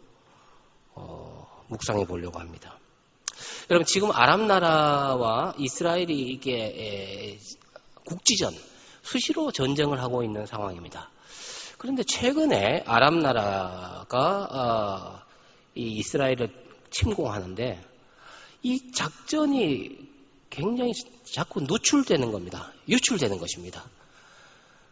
묵상해 보려고 합니다. 여러분 지금 아람 나라와 이스라엘이 이게 국지전 수시로 전쟁을 하고 있는 상황입니다. 그런데 최근에 아람 나라가 이 이스라엘을 침공하는데 이 작전이 굉장히 자꾸 누출되는 겁니다. 유출되는 것입니다.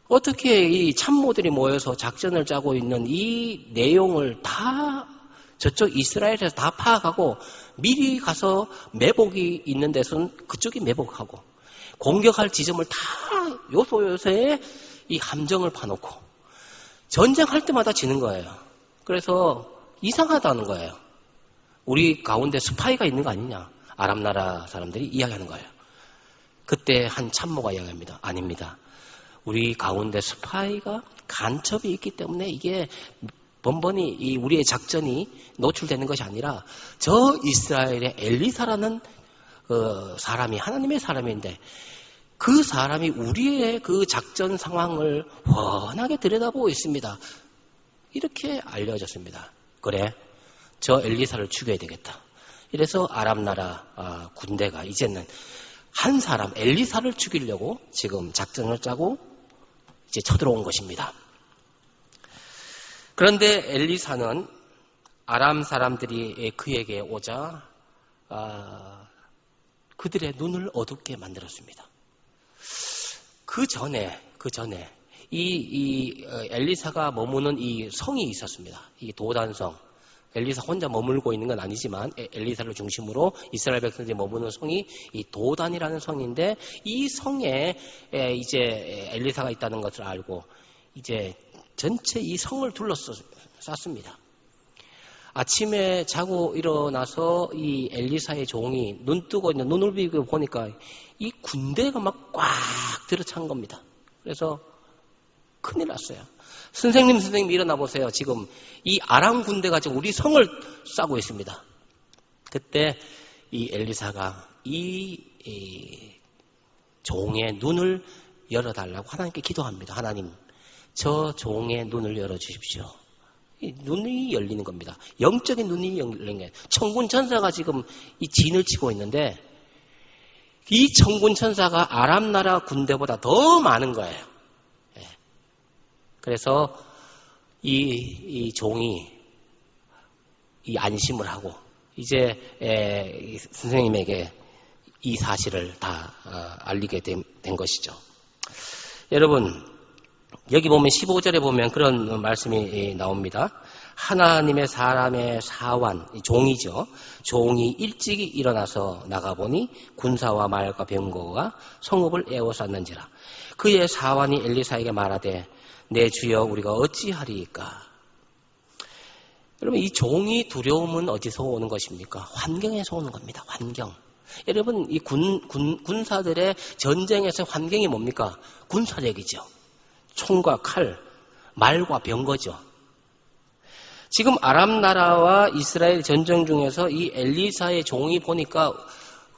어떻게 이 참모들이 모여서 작전을 짜고 있는 이 내용을 다 저쪽 이스라엘에서 다 파악하고 미리 가서 매복이 있는 데서는 그쪽이 매복하고 공격할 지점을 다 요소요소에 이 함정을 파놓고 전쟁할 때마다 지는 거예요. 그래서 이상하다는 거예요. 우리 가운데 스파이가 있는 거 아니냐. 아랍 나라 사람들이 이야기하는 거예요. 그때 한 참모가 이야기합니다. 아닙니다. 우리 가운데 스파이가 간첩이 있기 때문에 이게 번번이 우리의 작전이 노출되는 것이 아니라 저 이스라엘의 엘리사라는 사람이 하나님의 사람인데 그 사람이 우리의 그 작전 상황을 훤하게 들여다보고 있습니다. 이렇게 알려졌습니다. 그래, 저 엘리사를 죽여야 되겠다. 이래서 아랍 나라 군대가 이제는 한 사람 엘리사를 죽이려고 지금 작전을 짜고 이제 쳐들어온 것입니다. 그런데 엘리사는 아람 사람들이 그에게 오자 그들의 눈을 어둡게 만들었습니다. 그 전에 이 엘리사가 머무는 이 성이 있었습니다. 이 도단성. 엘리사 혼자 머물고 있는 건 아니지만 엘리사를 중심으로 이스라엘 백성들이 머무는 성이 이 도단이라는 성인데, 이 성에 이제 엘리사가 있다는 것을 알고 이제 전체 이 성을 둘러쌌습니다. 아침에 자고 일어나서 이 엘리사의 종이 눈 뜨고 있는 눈을 비비고 보니까 이 군대가 막 꽉 들어찬 겁니다. 그래서 큰일 났어요. 선생님 일어나 보세요. 지금 이 아람 군대가 지금 우리 성을 싸고 있습니다. 그때 이 엘리사가 이 종의 눈을 열어달라고 하나님께 기도합니다. 하나님, 저 종의 눈을 열어주십시오. 이 눈이 열리는 겁니다. 영적인 눈이 열리는 거예요. 천군 천사가 지금 이 진을 치고 있는데, 이 천군 천사가 아람 나라 군대보다 더 많은 거예요. 그래서 이 종이 이 안심을 하고 이제 선생님에게 이 사실을 다 알리게 된 것이죠. 여러분, 여기 보면 15절에 보면 그런 말씀이 나옵니다. 하나님의 사람의 사환, 종이죠. 종이 일찍이 일어나서 나가보니 군사와 말과 병거가 성읍을 에워쌌는지라. 그의 사환이 엘리사에게 말하되 내 주여 우리가 어찌하리이까. 여러분, 이 종이 두려움은 어디서 오는 것입니까? 환경에서 오는 겁니다. 환경. 여러분, 이 군사들의 전쟁에서 환경이 뭡니까? 군사력이죠. 총과 칼, 말과 병거죠. 지금 아람 나라와 이스라엘 전쟁 중에서 이 엘리사의 종이 보니까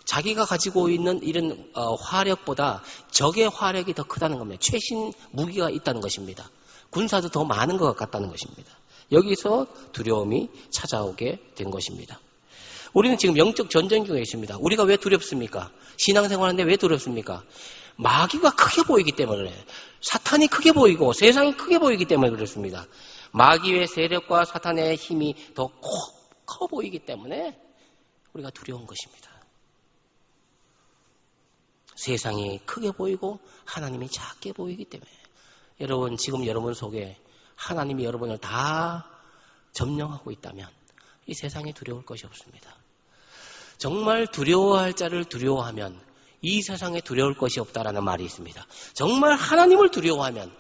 자기가 가지고 있는 이런 화력보다 적의 화력이 더 크다는 겁니다. 최신 무기가 있다는 것입니다. 군사도 더 많은 것 같다는 것입니다. 여기서 두려움이 찾아오게 된 것입니다. 우리는 지금 영적 전쟁 중에 있습니다. 우리가 왜 두렵습니까? 신앙생활하는데 왜 두렵습니까? 마귀가 크게 보이기 때문에 그래요. 사탄이 크게 보이고 세상이 크게 보이기 때문에 그렇습니다. 마귀의 세력과 사탄의 힘이 더 커 보이기 때문에 우리가 두려운 것입니다. 세상이 크게 보이고 하나님이 작게 보이기 때문에. 여러분, 지금 여러분 속에 하나님이 여러분을 다 점령하고 있다면 이 세상에 두려울 것이 없습니다. 정말 두려워할 자를 두려워하면 이 세상에 두려울 것이 없다라는 말이 있습니다. 정말 하나님을 두려워하면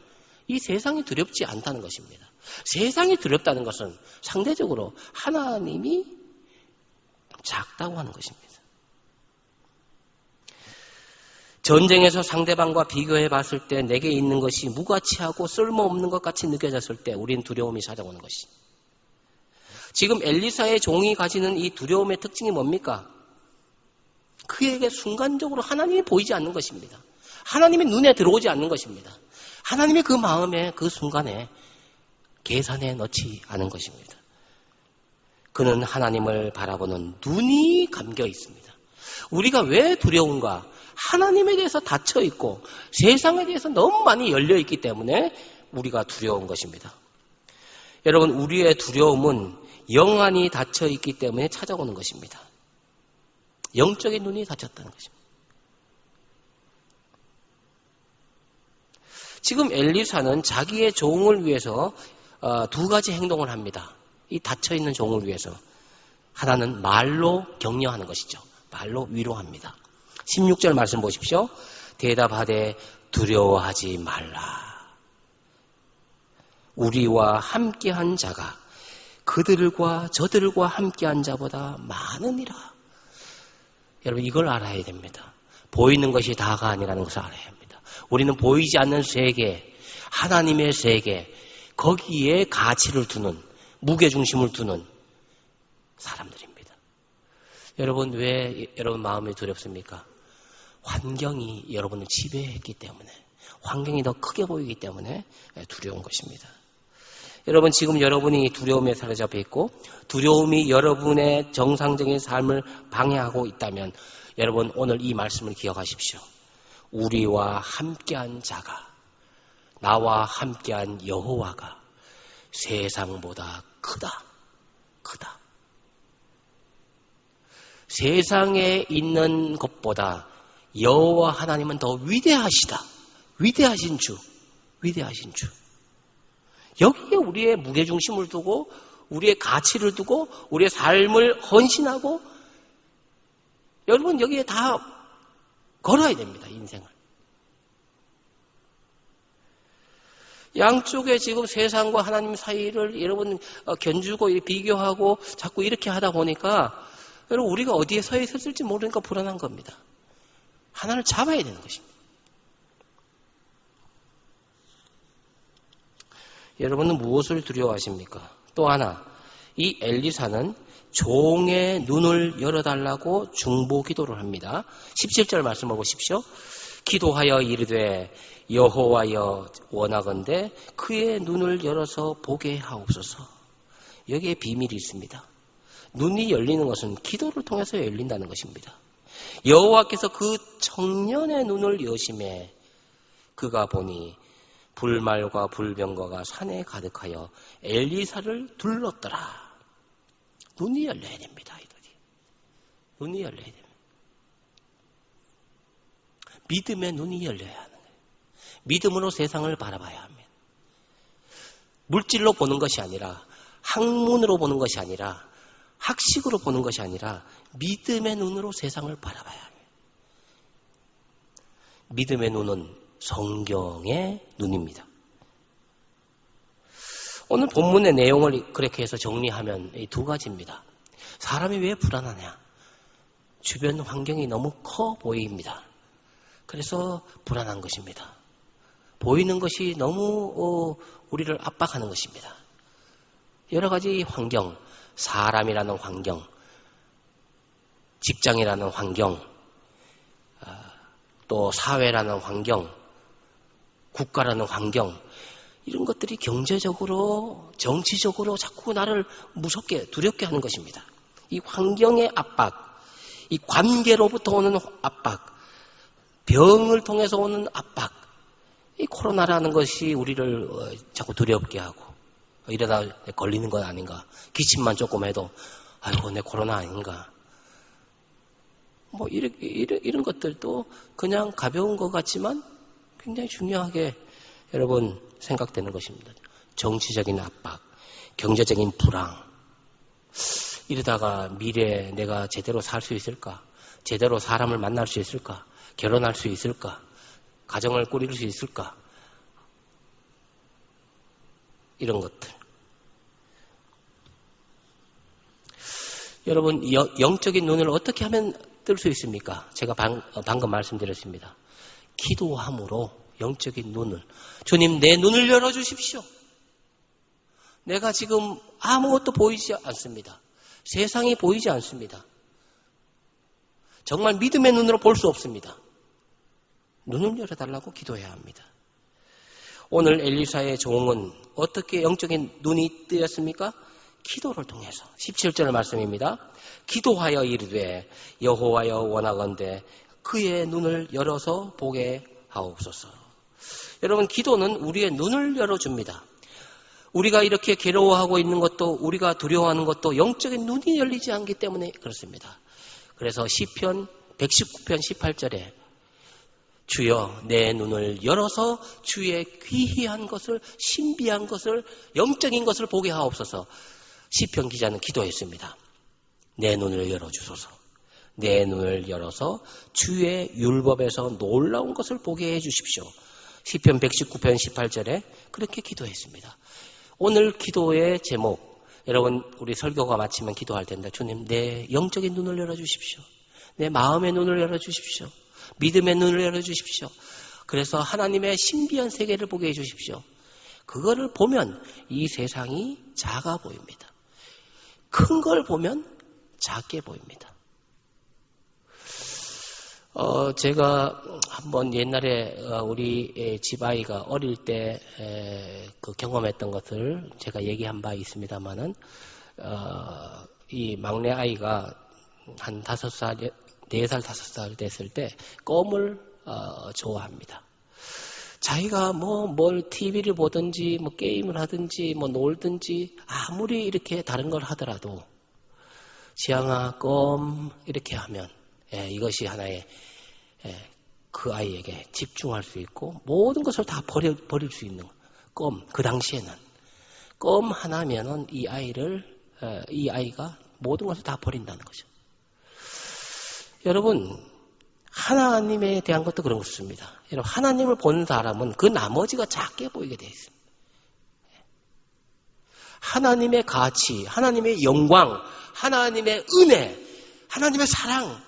이 세상이 두렵지 않다는 것입니다. 세상이 두렵다는 것은 상대적으로 하나님이 작다고 하는 것입니다. 전쟁에서 상대방과 비교해 봤을 때 내게 있는 것이 무가치하고 쓸모없는 것 같이 느껴졌을 때 우린 두려움이 찾아오는 것이. 지금 엘리사의 종이 가지는 이 두려움의 특징이 뭡니까? 그에게 순간적으로 하나님이 보이지 않는 것입니다. 하나님의 눈에 들어오지 않는 것입니다. 하나님의 그 마음에 그 순간에 계산해 넣지 않은 것입니다. 그는 하나님을 바라보는 눈이 감겨 있습니다. 우리가 왜 두려운가? 하나님에 대해서 닫혀 있고 세상에 대해서 너무 많이 열려 있기 때문에 우리가 두려운 것입니다. 여러분, 우리의 두려움은 영안이 닫혀 있기 때문에 찾아오는 것입니다. 영적인 눈이 닫혔다는 것입니다. 지금 엘리사는 자기의 종을 위해서 두 가지 행동을 합니다. 이 닫혀있는 종을 위해서. 하나는 말로 격려하는 것이죠. 말로 위로합니다. 16절 말씀 보십시오. 대답하되 두려워하지 말라. 우리와 함께한 자가 그들과 저들과 함께한 자보다 많으니라. 여러분, 이걸 알아야 됩니다. 보이는 것이 다가 아니라는 것을 알아야 합니다. 우리는 보이지 않는 세계, 하나님의 세계, 거기에 가치를 두는, 무게중심을 두는 사람들입니다. 여러분, 왜 여러분 마음이 두렵습니까? 환경이 여러분을 지배했기 때문에, 환경이 더 크게 보이기 때문에 두려운 것입니다. 여러분, 지금 여러분이 두려움에 사로잡혀 있고 두려움이 여러분의 정상적인 삶을 방해하고 있다면 여러분, 오늘 이 말씀을 기억하십시오. 우리와 함께한 자가, 나와 함께한 여호와가 세상보다 크다. 크다. 세상에 있는 것보다 여호와 하나님은 더 위대하시다. 위대하신 주. 위대하신 주. 여기에 우리의 무게중심을 두고 우리의 가치를 두고 우리의 삶을 헌신하고 여러분 여기에 다 걸어야 됩니다. 인생을. 양쪽에 지금 세상과 하나님 사이를 여러분 견주고 비교하고 자꾸 이렇게 하다 보니까 여러분 우리가 어디에 서 있을지 모르니까 불안한 겁니다. 하나를 잡아야 되는 것입니다. 여러분은 무엇을 두려워하십니까? 또 하나, 이 엘리사는 종의 눈을 열어달라고 중보 기도를 합니다. 17절 말씀을 보십시오. 기도하여 이르되 여호와여 원하건대 그의 눈을 열어서 보게 하옵소서. 여기에 비밀이 있습니다. 눈이 열리는 것은 기도를 통해서 열린다는 것입니다. 여호와께서 그 청년의 눈을 여심해 그가 보니 불말과 불병거가 산에 가득하여 엘리사를 둘렀더라. 눈이 열려야 됩니다. 이들이. 눈이 열려야 됩니다. 믿음의 눈이 열려야 하는 거예요. 믿음으로 세상을 바라봐야 합니다. 물질로 보는 것이 아니라 학문으로 보는 것이 아니라 학식으로 보는 것이 아니라 믿음의 눈으로 세상을 바라봐야 합니다. 믿음의 눈은 성경의 눈입니다. 오늘 본문의 내용을 그렇게 해서 정리하면 이 두 가지입니다. 사람이 왜 불안하냐? 주변 환경이 너무 커 보입니다. 그래서 불안한 것입니다. 보이는 것이 너무 우리를 압박하는 것입니다. 여러 가지 환경, 사람이라는 환경, 직장이라는 환경, 또 사회라는 환경, 국가라는 환경, 이런 것들이 경제적으로, 정치적으로 자꾸 나를 무섭게, 두렵게 하는 것입니다. 이 환경의 압박, 이 관계로부터 오는 압박, 병을 통해서 오는 압박, 이 코로나라는 것이 우리를 자꾸 두렵게 하고, 이러다 걸리는 건 아닌가, 기침만 조금 해도 아이고 내 코로나 아닌가, 뭐 이런 것들도 그냥 가벼운 것 같지만 굉장히 중요하게 여러분 생각되는 것입니다. 정치적인 압박, 경제적인 불황, 이러다가 미래에 내가 제대로 살 수 있을까? 제대로 사람을 만날 수 있을까? 결혼할 수 있을까? 가정을 꾸릴 수 있을까? 이런 것들. 여러분, 영적인 눈을 어떻게 하면 뜰 수 있습니까? 제가 방금 말씀드렸습니다. 기도함으로 영적인 눈을. 주님, 내 눈을 열어주십시오. 내가 지금 아무것도 보이지 않습니다. 세상이 보이지 않습니다. 정말 믿음의 눈으로 볼 수 없습니다. 눈을 열어달라고 기도해야 합니다. 오늘 엘리사의 종은 어떻게 영적인 눈이 뜨였습니까? 기도를 통해서. 17절 말씀입니다. 기도하여 이르되 여호와여 원하건대 그의 눈을 열어서 보게 하옵소서. 여러분, 기도는 우리의 눈을 열어줍니다. 우리가 이렇게 괴로워하고 있는 것도, 우리가 두려워하는 것도 영적인 눈이 열리지 않기 때문에 그렇습니다. 그래서 시편 119편 18절에 주여 내 눈을 열어서 주의 귀희한 것을, 신비한 것을, 영적인 것을 보게 하옵소서. 시편 기자는 기도했습니다. 내 눈을 열어주소서. 내 눈을 열어서 주의 율법에서 놀라운 것을 보게 해주십시오. 시편 119편 18절에 그렇게 기도했습니다. 오늘 기도의 제목, 여러분 우리 설교가 마치면 기도할 텐데, 주님 내 영적인 눈을 열어주십시오. 내 마음의 눈을 열어주십시오. 믿음의 눈을 열어주십시오. 그래서 하나님의 신비한 세계를 보게 해주십시오. 그거를 보면 이 세상이 작아 보입니다. 큰 걸 보면 작게 보입니다. 제가 한번 옛날에 우리 집아이가 어릴 때 그 경험했던 것을 제가 얘기한 바 있습니다만은, 이 막내 아이가 한 5살, 4살, 5살 됐을 때 껌을 좋아합니다. 자기가 뭘 TV를 보든지, 게임을 하든지, 놀든지, 아무리 이렇게 다른 걸 하더라도, 지향아, 껌, 이렇게 하면, 이것이 하나의, 그 아이에게 집중할 수 있고, 모든 것을 다 버릴 수 있는, 껌, 그 당시에는. 껌 하나면은 이 아이가 모든 것을 다 버린다는 거죠. 여러분, 하나님에 대한 것도 그런 것입니다. 여러분, 하나님을 보는 사람은 그 나머지가 작게 보이게 되어 있습니다. 하나님의 가치, 하나님의 영광, 하나님의 은혜, 하나님의 사랑,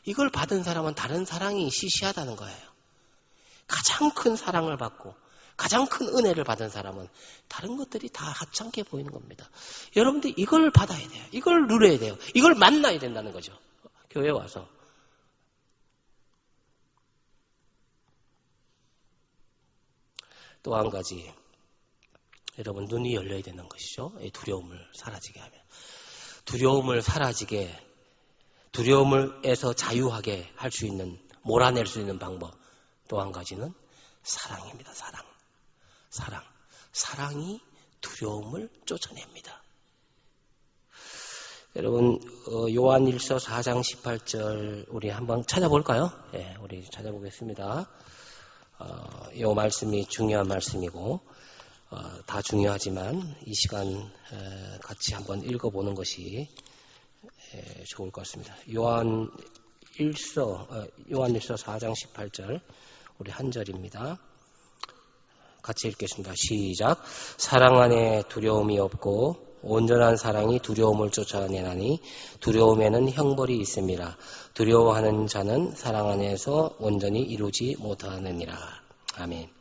이걸 받은 사람은 다른 사랑이 시시하다는 거예요. 가장 큰 사랑을 받고 가장 큰 은혜를 받은 사람은 다른 것들이 다 하찮게 보이는 겁니다. 여러분들 이걸 받아야 돼요. 이걸 누려야 돼요. 이걸 만나야 된다는 거죠. 교회 와서. 또 한 가지, 여러분 눈이 열려야 되는 것이죠. 이 두려움을 사라지게 하면. 두려움에서 자유하게 할 수 있는, 몰아낼 수 있는 방법. 또 한 가지는 사랑입니다. 사랑이 두려움을 쫓아냅니다. 여러분, 요한일서 4장 18절 우리 한번 찾아볼까요? 우리 찾아보겠습니다. 이 말씀이 중요한 말씀이고, 다 중요하지만 이 시간 같이 한번 읽어보는 것이 좋을 것 같습니다. 요한일서 4장 18절 우리 한 절입니다. 같이 읽겠습니다. 시작. 사랑 안에 두려움이 없고 온전한 사랑이 두려움을 쫓아내나니 두려움에는 형벌이 있습니다. 두려워하는 자는 사랑 안에서 온전히 이루지 못하느니라. 아멘.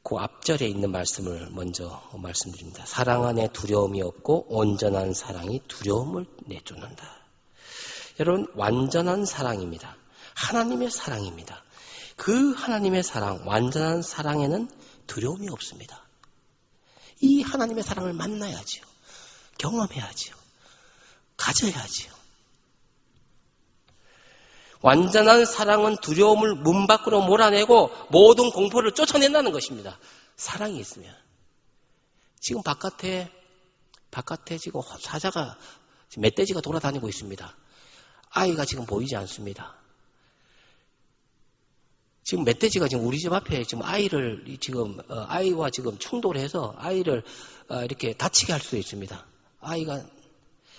그 앞절에 있는 말씀을 먼저 말씀드립니다. 사랑 안에 두려움이 없고 온전한 사랑이 두려움을 내쫓는다. 여러분, 완전한 사랑입니다. 하나님의 사랑입니다. 그 하나님의 사랑, 완전한 사랑에는 두려움이 없습니다. 이 하나님의 사랑을 만나야지요. 경험해야지요. 가져야지요. 완전한 사랑은 두려움을 문 밖으로 몰아내고 모든 공포를 쫓아낸다는 것입니다. 사랑이 있으면. 지금 바깥에 지금 사자가, 멧돼지가 돌아다니고 있습니다. 아이가 지금 보이지 않습니다. 지금 멧돼지가 지금 우리 집 앞에 지금 아이와 지금 충돌해서 아이를 이렇게 다치게 할 수 있습니다.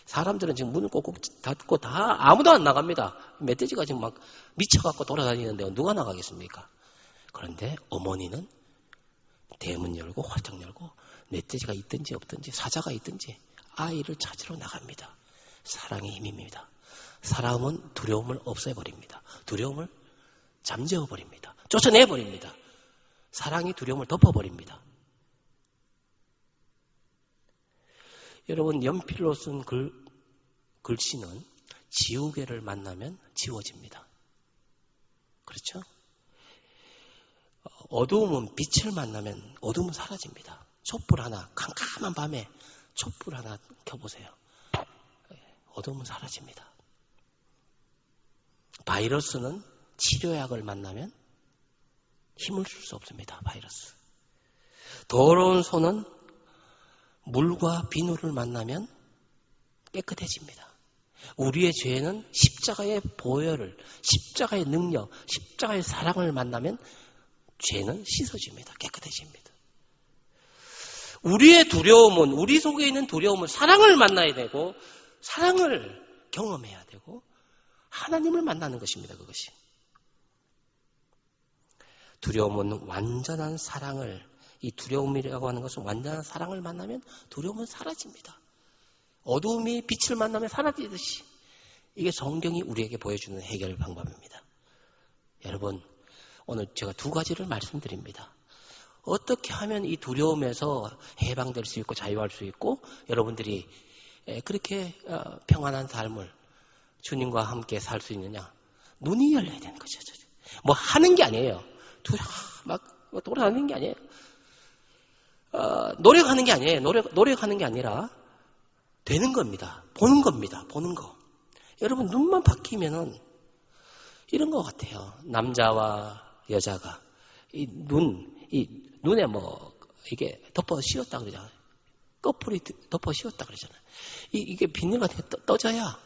사람들은 지금 문을 꼭꼭 닫고 다 아무도 안 나갑니다. 멧돼지가 지금 막 미쳐갖고 돌아다니는데 누가 나가겠습니까? 그런데 어머니는 대문 열고 활짝 열고 멧돼지가 있든지 없든지 사자가 있든지 아이를 찾으러 나갑니다. 사랑의 힘입니다. 사랑은 두려움을 없애버립니다. 두려움을 잠재워버립니다. 쫓아내버립니다. 사랑이 두려움을 덮어버립니다. 여러분, 연필로 쓴 글씨는 지우개를 만나면 지워집니다. 그렇죠? 어두움은 빛을 만나면 어두움은 사라집니다. 촛불 하나, 캄캄한 밤에 촛불 하나 켜보세요. 어두움은 사라집니다. 바이러스는 치료약을 만나면 힘을 줄 수 없습니다. 바이러스. 더러운 손은 물과 비누를 만나면 깨끗해집니다. 우리의 죄는 십자가의 보혈을, 십자가의 능력, 십자가의 사랑을 만나면 죄는 씻어집니다. 깨끗해집니다. 우리의 두려움은, 우리 속에 있는 두려움은 사랑을 만나야 되고 사랑을 경험해야 되고 하나님을 만나는 것입니다. 그것이. 두려움은 완전한 사랑을, 이 두려움이라고 하는 것은 완전한 사랑을 만나면 두려움은 사라집니다. 어두움이 빛을 만나면 사라지듯이 이게 성경이 우리에게 보여주는 해결 방법입니다. 여러분, 오늘 제가 두 가지를 말씀드립니다. 어떻게 하면 이 두려움에서 해방될 수 있고 자유할 수 있고 여러분들이 그렇게 평안한 삶을 주님과 함께 살 수 있느냐? 눈이 열려야 되는 거죠. 뭐 하는 게 아니에요. 막 돌아다니는 게 아니에요. 노력하는 게 아니에요. 노력하는 게 아니라 되는 겁니다. 보는 겁니다. 보는 거. 여러분, 눈만 바뀌면은 이런 것 같아요. 남자와 여자가 이 눈에 뭐 이게 덮어 씌웠다 그러잖아요. 꺼풀이 덮어 씌웠다 그러잖아요. 이게 비닐 같은 게 떠져야.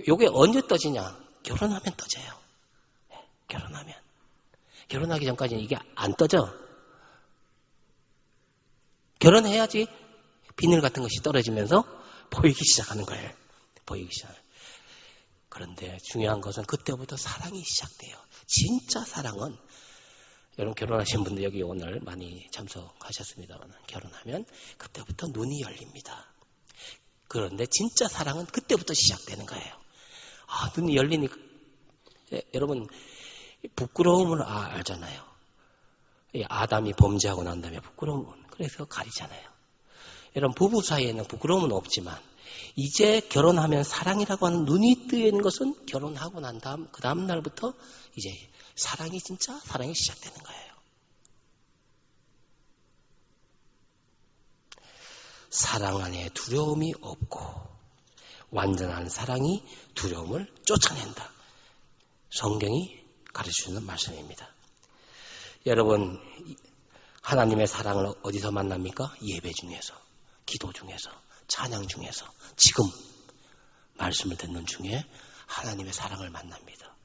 요게 언제 떠지냐? 결혼하면 떠져요. 결혼하면. 결혼하기 전까지는 이게 안 떠져. 결혼해야지 비늘 같은 것이 떨어지면서 보이기 시작하는 거예요. 보이기 시작해요. 그런데 중요한 것은 그때부터 사랑이 시작돼요. 진짜 사랑은, 여러분 결혼하신 분들 여기 오늘 많이 참석하셨습니다만, 결혼하면 그때부터 눈이 열립니다. 그런데 진짜 사랑은 그때부터 시작되는 거예요. 눈이 열리니까, 여러분 부끄러움을 알잖아요. 아담이 범죄하고 난 다음에 부끄러움은 그래서 가리잖아요. 여러분 부부 사이에는 부끄러움은 없지만 이제 결혼하면 사랑이라고 하는 눈이 뜨이는 것은 결혼하고 난 다음 그 다음 날부터 이제 사랑이 진짜 사랑이 시작되는 거예요. 사랑 안에 두려움이 없고 완전한 사랑이 두려움을 쫓아낸다. 성경이 가르쳐주는 말씀입니다. 여러분 하나님의 사랑을 어디서 만납니까? 예배 중에서, 기도 중에서, 찬양 중에서, 지금 말씀을 듣는 중에 하나님의 사랑을 만납니다.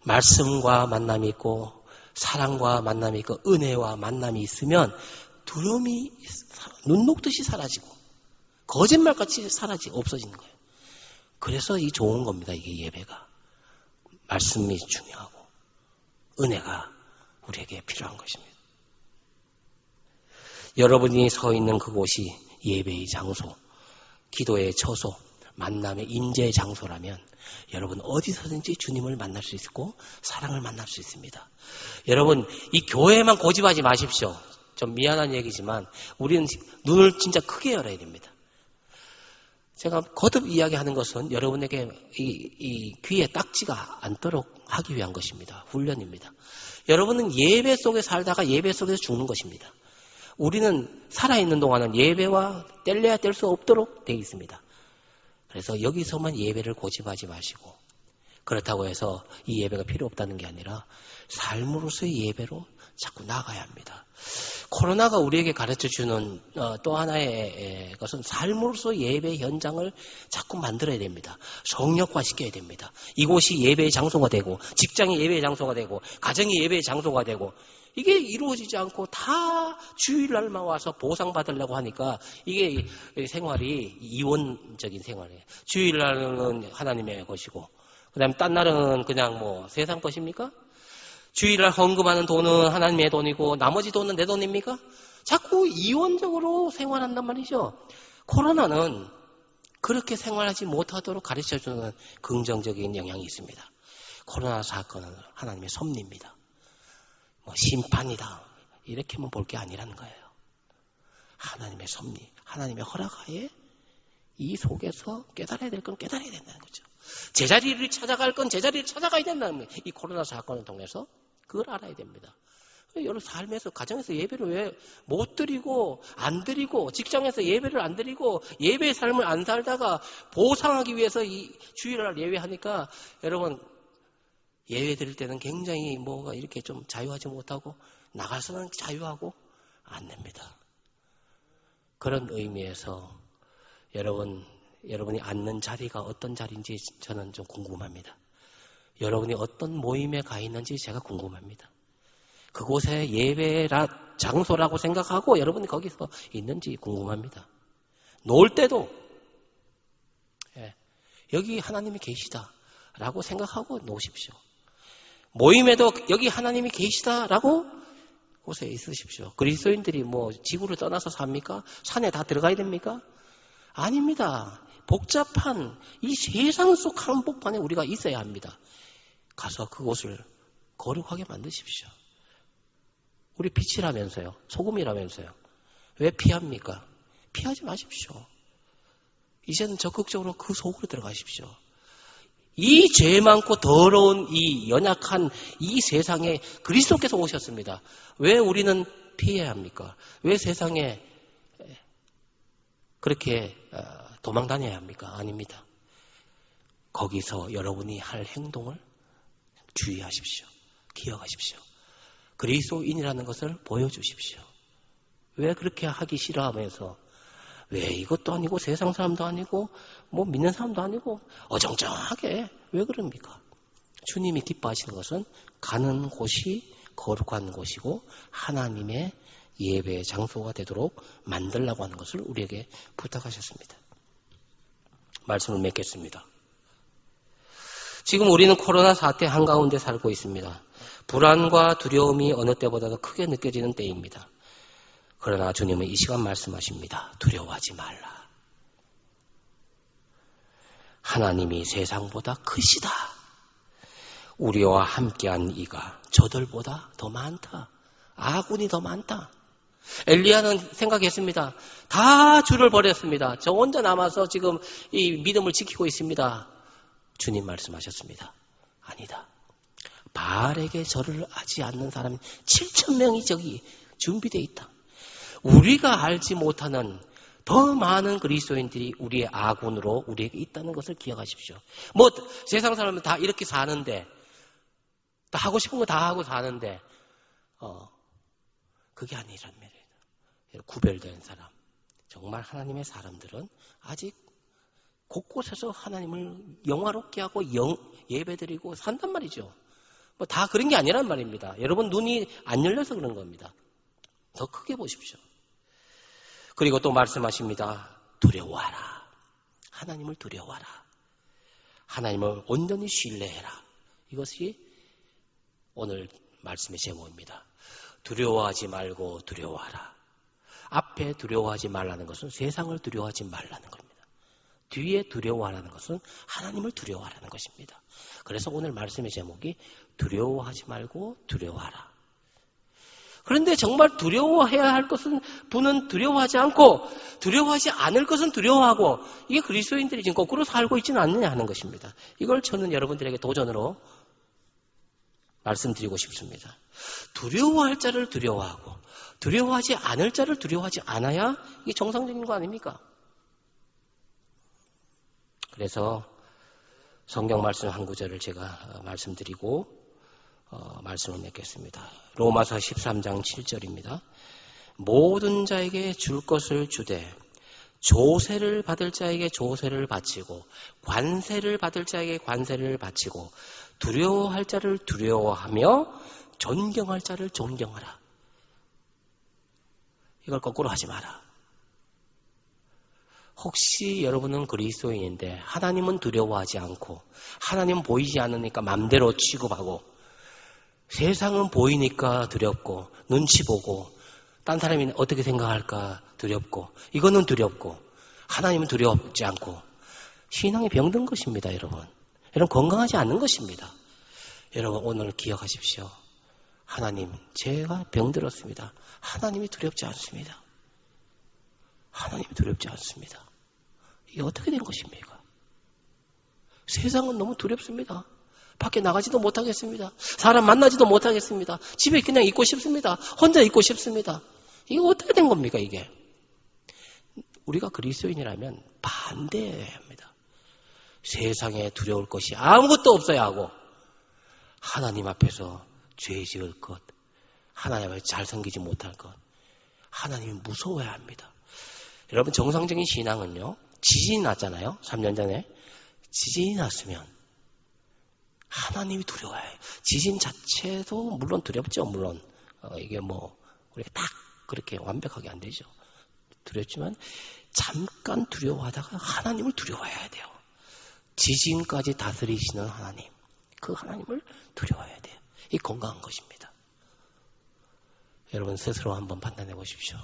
말씀과 만남이 있고 사랑과 만남이 있고 은혜와 만남이 있으면 두려움이 눈 녹듯이 사라지고 거짓말같이 없어지는 거예요. 그래서 이 좋은 겁니다. 이게 예배가. 말씀이 중요하고 은혜가 우리에게 필요한 것입니다. 여러분이 서 있는 그곳이 예배의 장소, 기도의 처소, 만남의 임재의 장소라면 여러분 어디서든지 주님을 만날 수 있고 사랑을 만날 수 있습니다. 여러분 이 교회만 고집하지 마십시오. 좀 미안한 얘기지만 우리는 눈을 진짜 크게 열어야 됩니다. 제가 거듭 이야기하는 것은 여러분에게 이 귀에 딱지가 않도록 하기 위한 것입니다. 훈련입니다. 여러분은 예배 속에 살다가 예배 속에서 죽는 것입니다. 우리는 살아있는 동안은 예배와 뗄래야 뗄 수 없도록 되어 있습니다. 그래서 여기서만 예배를 고집하지 마시고, 그렇다고 해서 이 예배가 필요 없다는 게 아니라 삶으로서의 예배로 자꾸 나가야 합니다. 코로나가 우리에게 가르쳐주는 또 하나의 것은 삶으로서 예배 현장을 자꾸 만들어야 됩니다. 성역화시켜야 됩니다. 이곳이 예배의 장소가 되고 직장이 예배의 장소가 되고 가정이 예배의 장소가 되고, 이게 이루어지지 않고 다 주일날만 와서 보상받으려고 하니까 이게 생활이 이원적인 생활이에요. 주일날은 하나님의 것이고 그 다음에 딴 날은 그냥 뭐 세상 것입니까? 주일날 헌금하는 돈은 하나님의 돈이고 나머지 돈은 내 돈입니까? 자꾸 이원적으로 생활한단 말이죠. 코로나는 그렇게 생활하지 못하도록 가르쳐주는 긍정적인 영향이 있습니다. 코로나 사건은 하나님의 섭리입니다. 뭐 심판이다 이렇게만 볼 게 아니라는 거예요. 하나님의 섭리, 하나님의 허락하에 이 속에서 깨달아야 될 건 깨달아야 된다는 거죠. 제자리를 찾아갈 건 제자리를 찾아가야 된다는 거예요. 이 코로나 사건을 통해서 그걸 알아야 됩니다. 여러분 삶에서 가정에서 예배를 왜 못 드리고 안 드리고 직장에서 예배를 안 드리고 예배의 삶을 안 살다가 보상하기 위해서 이 주일날 예배하니까 여러분 예배 드릴 때는 굉장히 뭐가 이렇게 좀 자유하지 못하고 나가서는 자유하고 안 됩니다. 그런 의미에서 여러분이 앉는 자리가 어떤 자리인지 저는 좀 궁금합니다. 여러분이 어떤 모임에 가 있는지 제가 궁금합니다. 그곳에 예배라 장소라고 생각하고 여러분이 거기서 있는지 궁금합니다. 놀 때도 여기 하나님이 계시다라고 생각하고 노십시오. 모임에도 여기 하나님이 계시다라고 곳에 있으십시오. 그리스도인들이 뭐 지구를 떠나서 삽니까? 산에 다 들어가야 됩니까? 아닙니다. 복잡한 이 세상 속 한복판에 우리가 있어야 합니다. 가서 그곳을 거룩하게 만드십시오. 우리 빛이라면서요. 소금이라면서요. 왜 피합니까? 피하지 마십시오. 이제는 적극적으로 그 속으로 들어가십시오. 이 죄 많고 더러운 이 연약한 이 세상에 그리스도께서 오셨습니다. 왜 우리는 피해야 합니까? 왜 세상에 그렇게 도망 다녀야 합니까? 아닙니다. 거기서 여러분이 할 행동을 주의하십시오. 기억하십시오. 그리스도인이라는 것을 보여주십시오. 왜 그렇게 하기 싫어하면서 왜 이것도 아니고 세상 사람도 아니고 뭐 믿는 사람도 아니고 어정쩡하게 왜 그럽니까? 주님이 기뻐하시는 것은 가는 곳이 거룩한 곳이고 하나님의 예배의 장소가 되도록 만들라고 하는 것을 우리에게 부탁하셨습니다. 말씀을 맺겠습니다. 지금 우리는 코로나 사태 한가운데 살고 있습니다. 불안과 두려움이 어느 때보다도 크게 느껴지는 때입니다. 그러나 주님은 이 시간 말씀하십니다. 두려워하지 말라. 하나님이 세상보다 크시다. 우리와 함께한 이가 저들보다 더 많다. 아군이 더 많다. 엘리야는 생각했습니다. 다 주를 버렸습니다. 저 혼자 남아서 지금 이 믿음을 지키고 있습니다. 주님 말씀하셨습니다. 아니다. 바알에게 절을 하지 않는 사람이 7,000명이 저기 준비되어 있다. 우리가 알지 못하는 더 많은 그리스도인들이 우리의 아군으로 우리에게 있다는 것을 기억하십시오. 뭐 세상 사람은 다 이렇게 사는데 다 하고 싶은 거 다 하고 사는데 그게 아니란 말이에요. 구별된 사람, 정말 하나님의 사람들은 아직 곳곳에서 하나님을 영화롭게 하고 예배드리고 산단 말이죠. 뭐 다 그런 게 아니란 말입니다. 여러분 눈이 안 열려서 그런 겁니다. 더 크게 보십시오. 그리고 또 말씀하십니다. 두려워하라. 하나님을 두려워하라. 하나님을 온전히 신뢰해라. 이것이 오늘 말씀의 제목입니다. 두려워하지 말고 두려워하라. 앞에 두려워하지 말라는 것은 세상을 두려워하지 말라는 겁니다. 뒤에 두려워하라는 것은 하나님을 두려워하라는 것입니다. 그래서 오늘 말씀의 제목이 두려워하지 말고 두려워하라. 그런데 정말 두려워해야 할 것은 분은 두려워하지 않고 두려워하지 않을 것은 두려워하고 이게 그리스도인들이 지금 거꾸로 살고 있지는 않느냐 하는 것입니다. 이걸 저는 여러분들에게 도전으로 말씀드리고 싶습니다. 두려워할 자를 두려워하고 두려워하지 않을 자를 두려워하지 않아야 이게 정상적인 거 아닙니까? 그래서 성경 말씀 한 구절을 제가 말씀드리고 말씀을 맺겠습니다. 로마서 13장 7절입니다. 모든 자에게 줄 것을 주되 조세를 받을 자에게 조세를 바치고 관세를 받을 자에게 관세를 바치고 두려워할 자를 두려워하며 존경할 자를 존경하라. 이걸 거꾸로 하지 마라. 혹시 여러분은 그리스도인인데 하나님은 두려워하지 않고 하나님은 보이지 않으니까 맘대로 취급하고 세상은 보이니까 두렵고 눈치 보고 딴 사람이 어떻게 생각할까 두렵고 이거는 두렵고 하나님은 두렵지 않고 신앙이 병든 것입니다. 여러분 건강하지 않는 것입니다. 여러분 오늘 기억하십시오. 하나님 제가 병들었습니다. 하나님이 두렵지 않습니다. 하나님이 두렵지 않습니다. 이게 어떻게 된 것입니까? 세상은 너무 두렵습니다. 밖에 나가지도 못하겠습니다. 사람 만나지도 못하겠습니다. 집에 그냥 있고 싶습니다. 혼자 있고 싶습니다. 이게 어떻게 된 겁니까 이게? 우리가 그리스도인이라면 반대해야 합니다. 세상에 두려울 것이 아무것도 없어야 하고 하나님 앞에서 죄 지을 것, 하나님 앞에 잘 섬기지 못할 것, 하나님이 무서워야 합니다. 여러분 정상적인 신앙은요. 지진이 났잖아요. 3년 전에. 지진이 났으면 하나님이 두려워요. 지진 자체도 물론 두렵죠. 물론 이게 뭐 우리가 딱 그렇게 완벽하게 안 되죠. 두렵지만 잠깐 두려워하다가 하나님을 두려워해야 돼요. 지진까지 다스리시는 하나님. 그 하나님을 두려워해야 돼요. 이 건강한 것입니다. 여러분 스스로 한번 판단해 보십시오.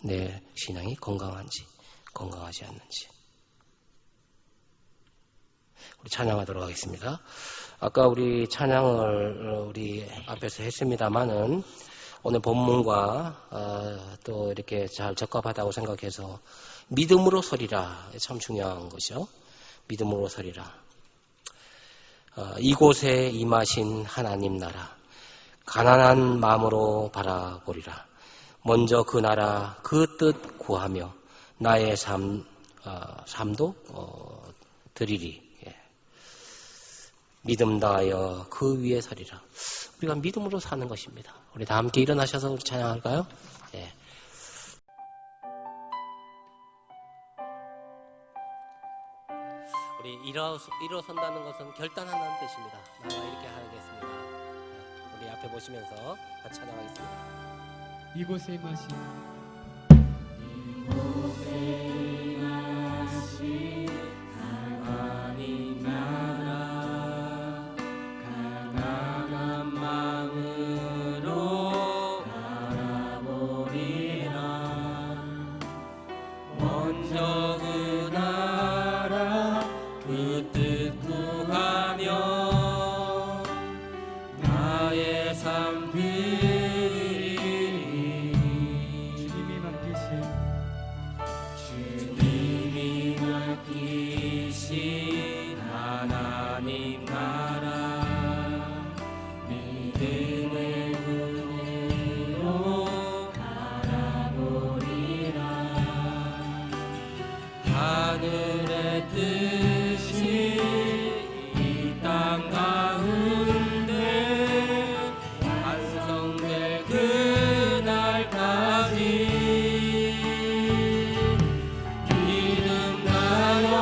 내 신앙이 건강한지 건강하지 않는지. 우리 찬양하도록 하겠습니다. 아까 우리 찬양을 우리 앞에서 했습니다마는 오늘 본문과 또 이렇게 잘 적합하다고 생각해서 믿음으로 서리라 참 중요한 것이죠. 믿음으로 서리라. 이곳에 임하신 하나님 나라 가난한 마음으로 바라보리라. 먼저 그 나라 그 뜻 구하며 나의 삶도 드리리. 예. 믿음 다하여 그 위에 서리라. 우리가 믿음으로 사는 것입니다. 우리 다 함께 일어나셔서 우리 찬양할까요? 예. 우리 일어선다는 것은 결단한다는 뜻입니다. 나가 이렇게 하겠습니다. 우리 앞에 보시면서 같이 찬양하겠습니다. 이곳에 임하신 하나님 나라 가난한 마음으로 바라보리라. 먼저 그 나라 그 뜻 구하며 나의 삶 드리리. 주님이 맡기신 주님이 맡기신 하나님 나라 믿음의 눈으로 바라보리라. 하늘의 뜻이 이 땅 가운데 완성될 그날까지 믿음 나여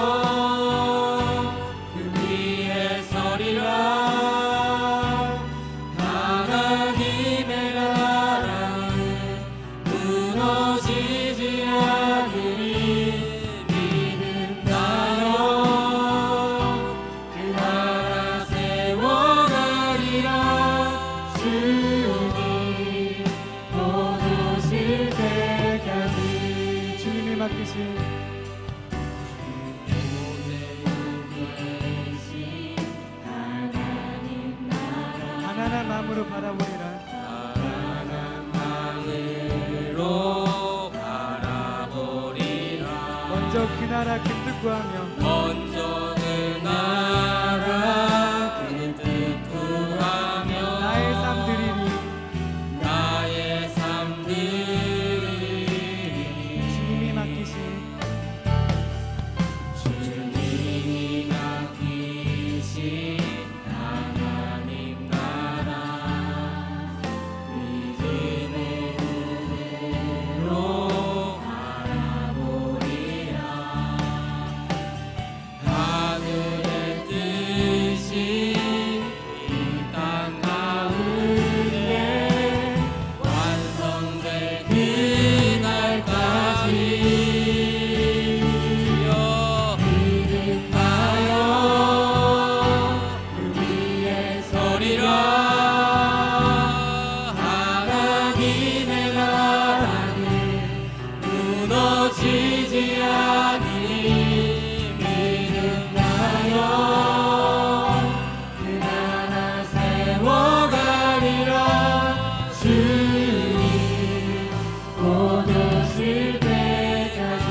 그 위에 서리라. 하나님의 나라는 무너지지 않으리. 믿음 나여 그 나라 세워가리라. 주님 곧 오실 때까지. 주님이 맡기신 가난한 마음으로 바라보리라. 가난한 마음으로 바라보리라. 먼저 그 나라 그 뜻 구하며 먼저 그 나라 그 뜻 구하며 나의 삶 드리리. 나의 삶 드리리. 주님이 맡기신 주님이 맡기신 하나님 나라 믿음의 눈으로 바라보리라. 하늘의 뜻이 이 땅 가운데 완성될 그날까지 믿음하여 그 위에 서리라. 하나님의 나라는 무너지지 않으리. 믿음하여 그 나라 세워가리라. 주님 곧 오실 때까지.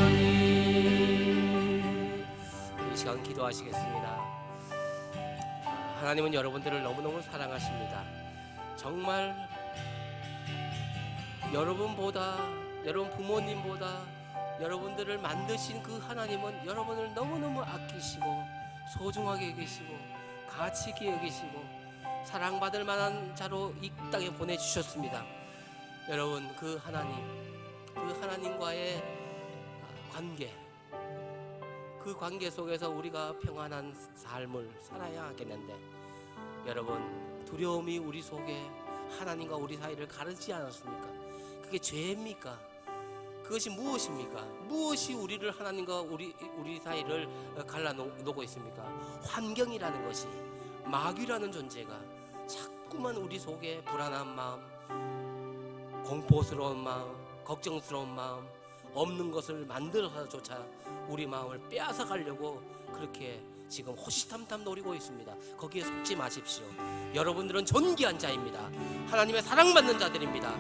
이 시간 기도하시겠습니다. 하나님은 여러분들을 너무너무 사랑하십니다. 정말 여러분보다, 여러분 부모님보다 여러분들을 만드신 그 하나님은 여러분을 너무너무 아끼시고 소중하게 여기시고 가치 있게 여기시고 사랑받을 만한 자로 이 땅에 보내주셨습니다. 여러분, 그 하나님과의 관계, 그 관계 속에서 우리가 평안한 삶을 살아야 하겠는데, 여러분, 두려움이 우리 속에 하나님과 우리 사이를 가르지 않았습니까? 그게 죄입니까? 그것이 무엇입니까? 무엇이 우리를 하나님과 우리 사이를 갈라놓고 있습니까? 환경이라는 것이, 마귀라는 존재가 자꾸만 우리 속에 불안한 마음, 공포스러운 마음, 걱정스러운 마음, 없는 것을 만들어서조차 우리 마음을 빼앗아 가려고 그렇게 지금 호시탐탐 노리고 있습니다. 거기에 속지 마십시오. 여러분들은 존귀한 자입니다. 하나님의 사랑받는 자들입니다.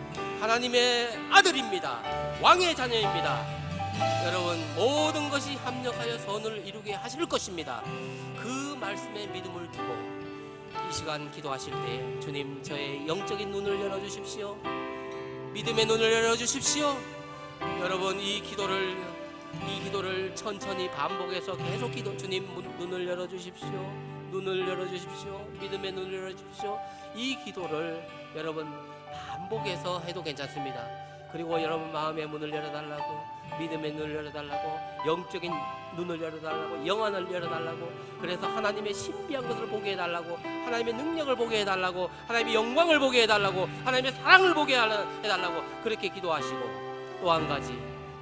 하나님의 아들입니다. 왕의 자녀입니다. 여러분, 모든 것이 합력하여 선을 이루게 하실 것입니다. 그 말씀에 믿음을 두고 이 시간 기도하실 때, 주님, 저의 영적인 눈을 열어주십시오. 믿음의 눈을 열어주십시오. 여러분, 이 기도를 천천히 반복해서 계속 주님, 눈을 열어주십시오. 눈을 열어주십시오. 믿음의 눈을 열어주십시오. 이 기도를 여러분 반복해서 해도 괜찮습니다. 그리고 여러분 마음의 문을 열어달라고, 믿음의 눈을 열어달라고, 영적인 눈을 열어달라고, 영안을 열어달라고, 그래서 하나님의 신비한 것을 보게 해달라고, 하나님의 능력을 보게 해달라고, 하나님의 영광을 보게 해달라고, 하나님의 사랑을 보게 해달라고 그렇게 기도하시고, 또 한 가지,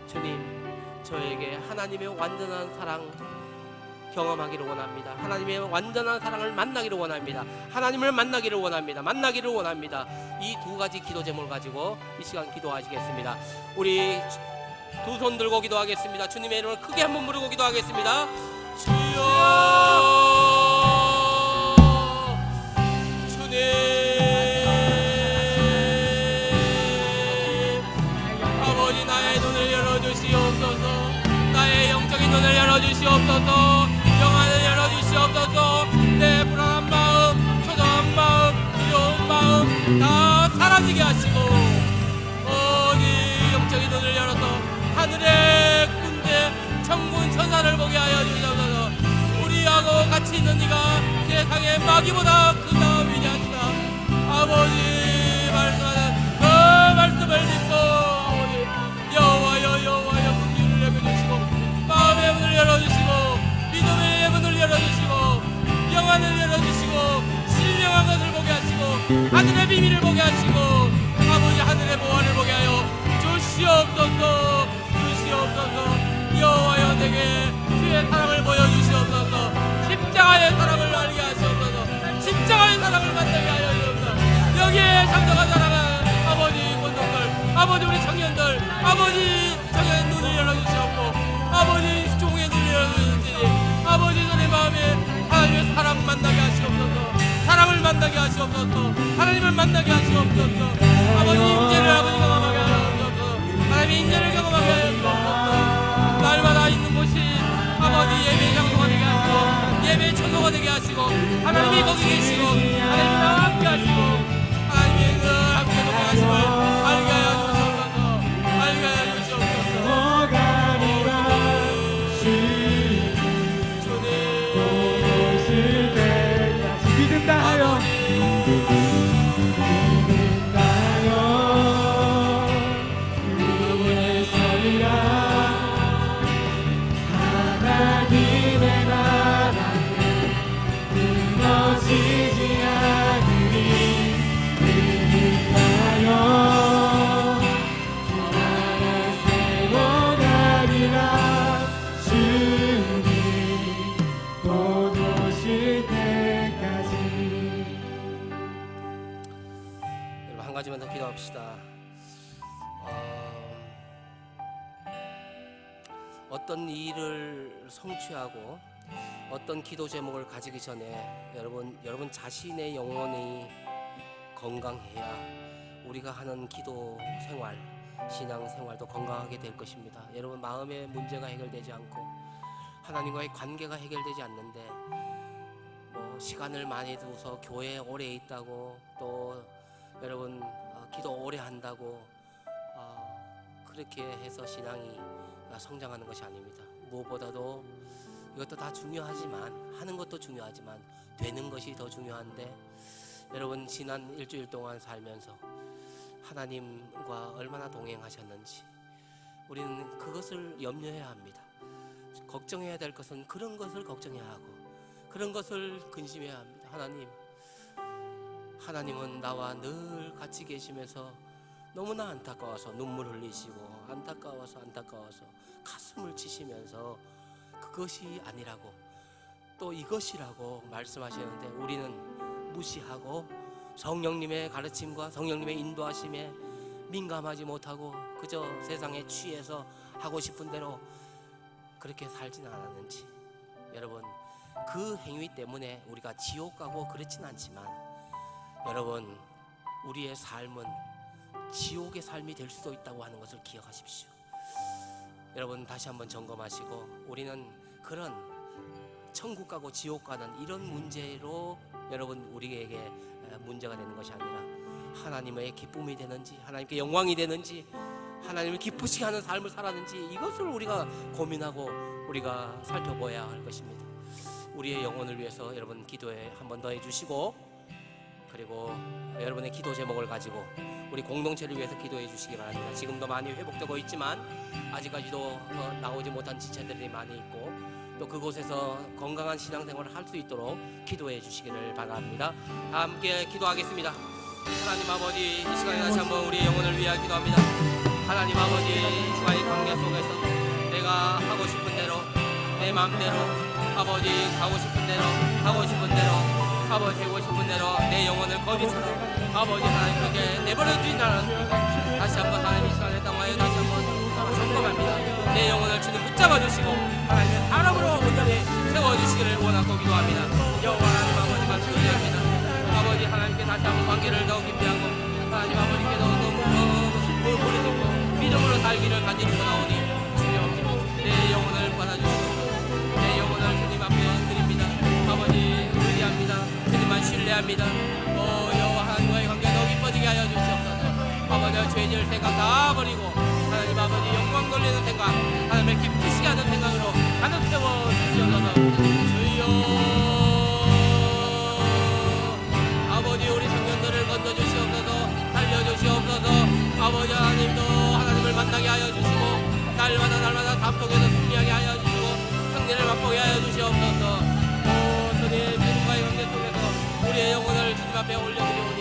주님 저에게 하나님의 완전한 사랑 경험하기를 원합니다. 하나님의 완전한 사랑을 만나기를 원합니다. 하나님을 만나기를 원합니다. 만나기를 원합니다. 이 두 가지 기도 제목을 가지고 이 시간 기도하시겠습니다. 우리 두 손 들고 기도하겠습니다. 주님의 이름을 크게 한번 부르고 기도하겠습니다. 주여, 주님, 아버지 나의 눈을 열어주시옵소서. 나의 영적인 눈을 열어주시옵소서. 영안을 열어주시옵소서. 내 불안한 마음, 초조한 마음, 두려운 마음 다 사라지게 하시고, 어디 영적인 눈을 열어서 하늘의 군대 천군 천사를 보게 하여 주시옵소서. 우리하고 같이 있는 이가 세상의 마귀보다 크다 위대하시다. 아버지 말씀하는 그 말씀을 믿고 아버지 여호와여 긍휼을 여겨주시고, 마음의 문을 열어주시고, 믿음의 문을 열어주시고, 영안을 열어주시고, 신령한 것을 보게 하시고, 하늘의 비밀을 보게 하시고, 아버지 하늘의 보화를 보게 하여 주시옵소서. 주시옵소서. 여호와여 내게 주의 사랑을 보여주시옵소서. 십자가의 사랑을 알게 하시옵소서. 십자가의 사랑을 만나게 하여 주옵소서. 여기에 참석한 사랑은 아버지 권동들, 아버지 우리 청년들, 아버지 청년 눈을 열어주시옵고, 아버지 종의 눈을 열어주시니 아버지 너의 마음에 하나님의 사랑 만나게 하시옵소서. 사랑을 만나게 하시옵소서. 하나님을 만나게 하시옵소서. 아버지 임재를 아버지 경험하게 하시옵소서. 하나님의 임재를 경험하게 하시옵소서. 날마다 있는 곳이 아버지 예배의 장소가 되게 하시고, 예배의 처소가 되게 하시고, 하나님이 거기 계시고, 하나님이 나와 함께 하시고, 하나님이 늘 함께 동행하심을 알게 하여 주시옵소서. 알게 하여 주시옵소서. 믿음 다하여, 그의 서리라. 하나님의 나라는 무너지지 않으리. 믿음 다하여 나를 세워가리라. 주님 곧 오실 때까지. 여러분 한 가지만 더 기도합시다. 어떤 일을 성취하고 어떤 기도 제목을 가지기 전에 여러분 자신의 영혼이 건강해야 우리가 하는 기도 생활, 신앙 생활도 건강하게 될 것입니다. 여러분 마음의 문제가 해결되지 않고 하나님과의 관계가 해결되지 않는데 뭐 시간을 많이 두어서 교회에 오래 있다고, 또 여러분 기도 오래 한다고 그렇게 해서 신앙이 성장하는 것이 아닙니다. 무엇보다도 이것도 다 중요하지만, 하는 것도 중요하지만 되는 것이 더 중요한데, 여러분 지난 일주일 동안 살면서 하나님과 얼마나 동행하셨는지 우리는 그것을 염려해야 합니다. 걱정해야 될 것은 그런 것을 걱정해야 하고, 그런 것을 근심해야 합니다. 하나님은 나와 늘 같이 계시면서 너무나 안타까워서 눈물 흘리시고, 안타까워서 가슴을 치시면서 그것이 아니라고, 또 이것이라고 말씀하시는데 우리는 무시하고 성령님의 가르침과 성령님의 인도하심에 민감하지 못하고 그저 세상에 취해서 하고 싶은 대로 그렇게 살진 않았는지, 여러분 그 행위 때문에 우리가 지옥 가고 그렇진 않지만, 여러분 우리의 삶은 지옥의 삶이 될 수도 있다고 하는 것을 기억하십시오. 여러분 다시 한번 점검하시고, 우리는 그런 천국 가고 지옥 가는 이런 문제로 여러분 우리에게 문제가 되는 것이 아니라 하나님의 기쁨이 되는지, 하나님께 영광이 되는지, 하나님을 기쁘시게 하는 삶을 살았는지, 이것을 우리가 고민하고 우리가 살펴봐야 할 것입니다. 우리의 영혼을 위해서 여러분 기도에 한 번 더 해주시고, 그리고 여러분의 기도 제목을 가지고 우리 공동체를 위해서 기도해 주시기 바랍니다. 지금도 많이 회복되고 있지만 아직까지도 나오지 못한 지체들이 많이 있고, 또 그곳에서 건강한 신앙생활을 할 수 있도록 기도해 주시기를 바랍니다. 다 함께 기도하겠습니다. 하나님 아버지, 이 시간에 다시 한번 우리의 영혼을 위하여 기도합니다. 하나님 아버지, 주와의 관계 속에서 내가 하고 싶은 대로, 내 마음대로, 아버지 가고 싶은 대로, 하고 싶은 대로, 아버지 되고 싶은 대로 내 영혼을 거기처럼 아버지 하나님께 내버려 두지 않았습니까? 다시 한번 하나님 이 시간에 당하여 다시 한번 점검합니다. 내 영혼을 주님 붙잡아 주시고 하나님의 사람으로 온전히 세워주시기를 원하고 기도합니다. 여호와 하나님 아버지가 주의합니다. 아버지 하나님께 다시 한번 관계를 더욱 깊이 하고 하나님 아버지께 더욱 믿음으로 살기를 간절히 원하오니 주여 내 영혼을 받아주시고 내 영혼을 주님 앞에 드립니다. 아버지 의지합니다. 주님만 신뢰합니다. 여호와 하나님과의 관계 더 깊어지게 하여 주시옵소서. 아버지 죄질 생각 다 버리고 하나님 아버지 영광 돌리는 생각, 하나님의 기쁘시게 하는 생각으로 가득 채워 주시옵소서. 주여 아버지 우리 청년들을 건져주시옵소서. 살려주시옵소서. 아버지 하나님도 하나님을 만나게 하여 주시고 날마다 삶 속에서 승리하게 하여 주시고 승리를 맛보게 하여 주시옵소서. 주님 주님과의 관계 속에서 우리의 영혼을 주님 앞에 올려드리오니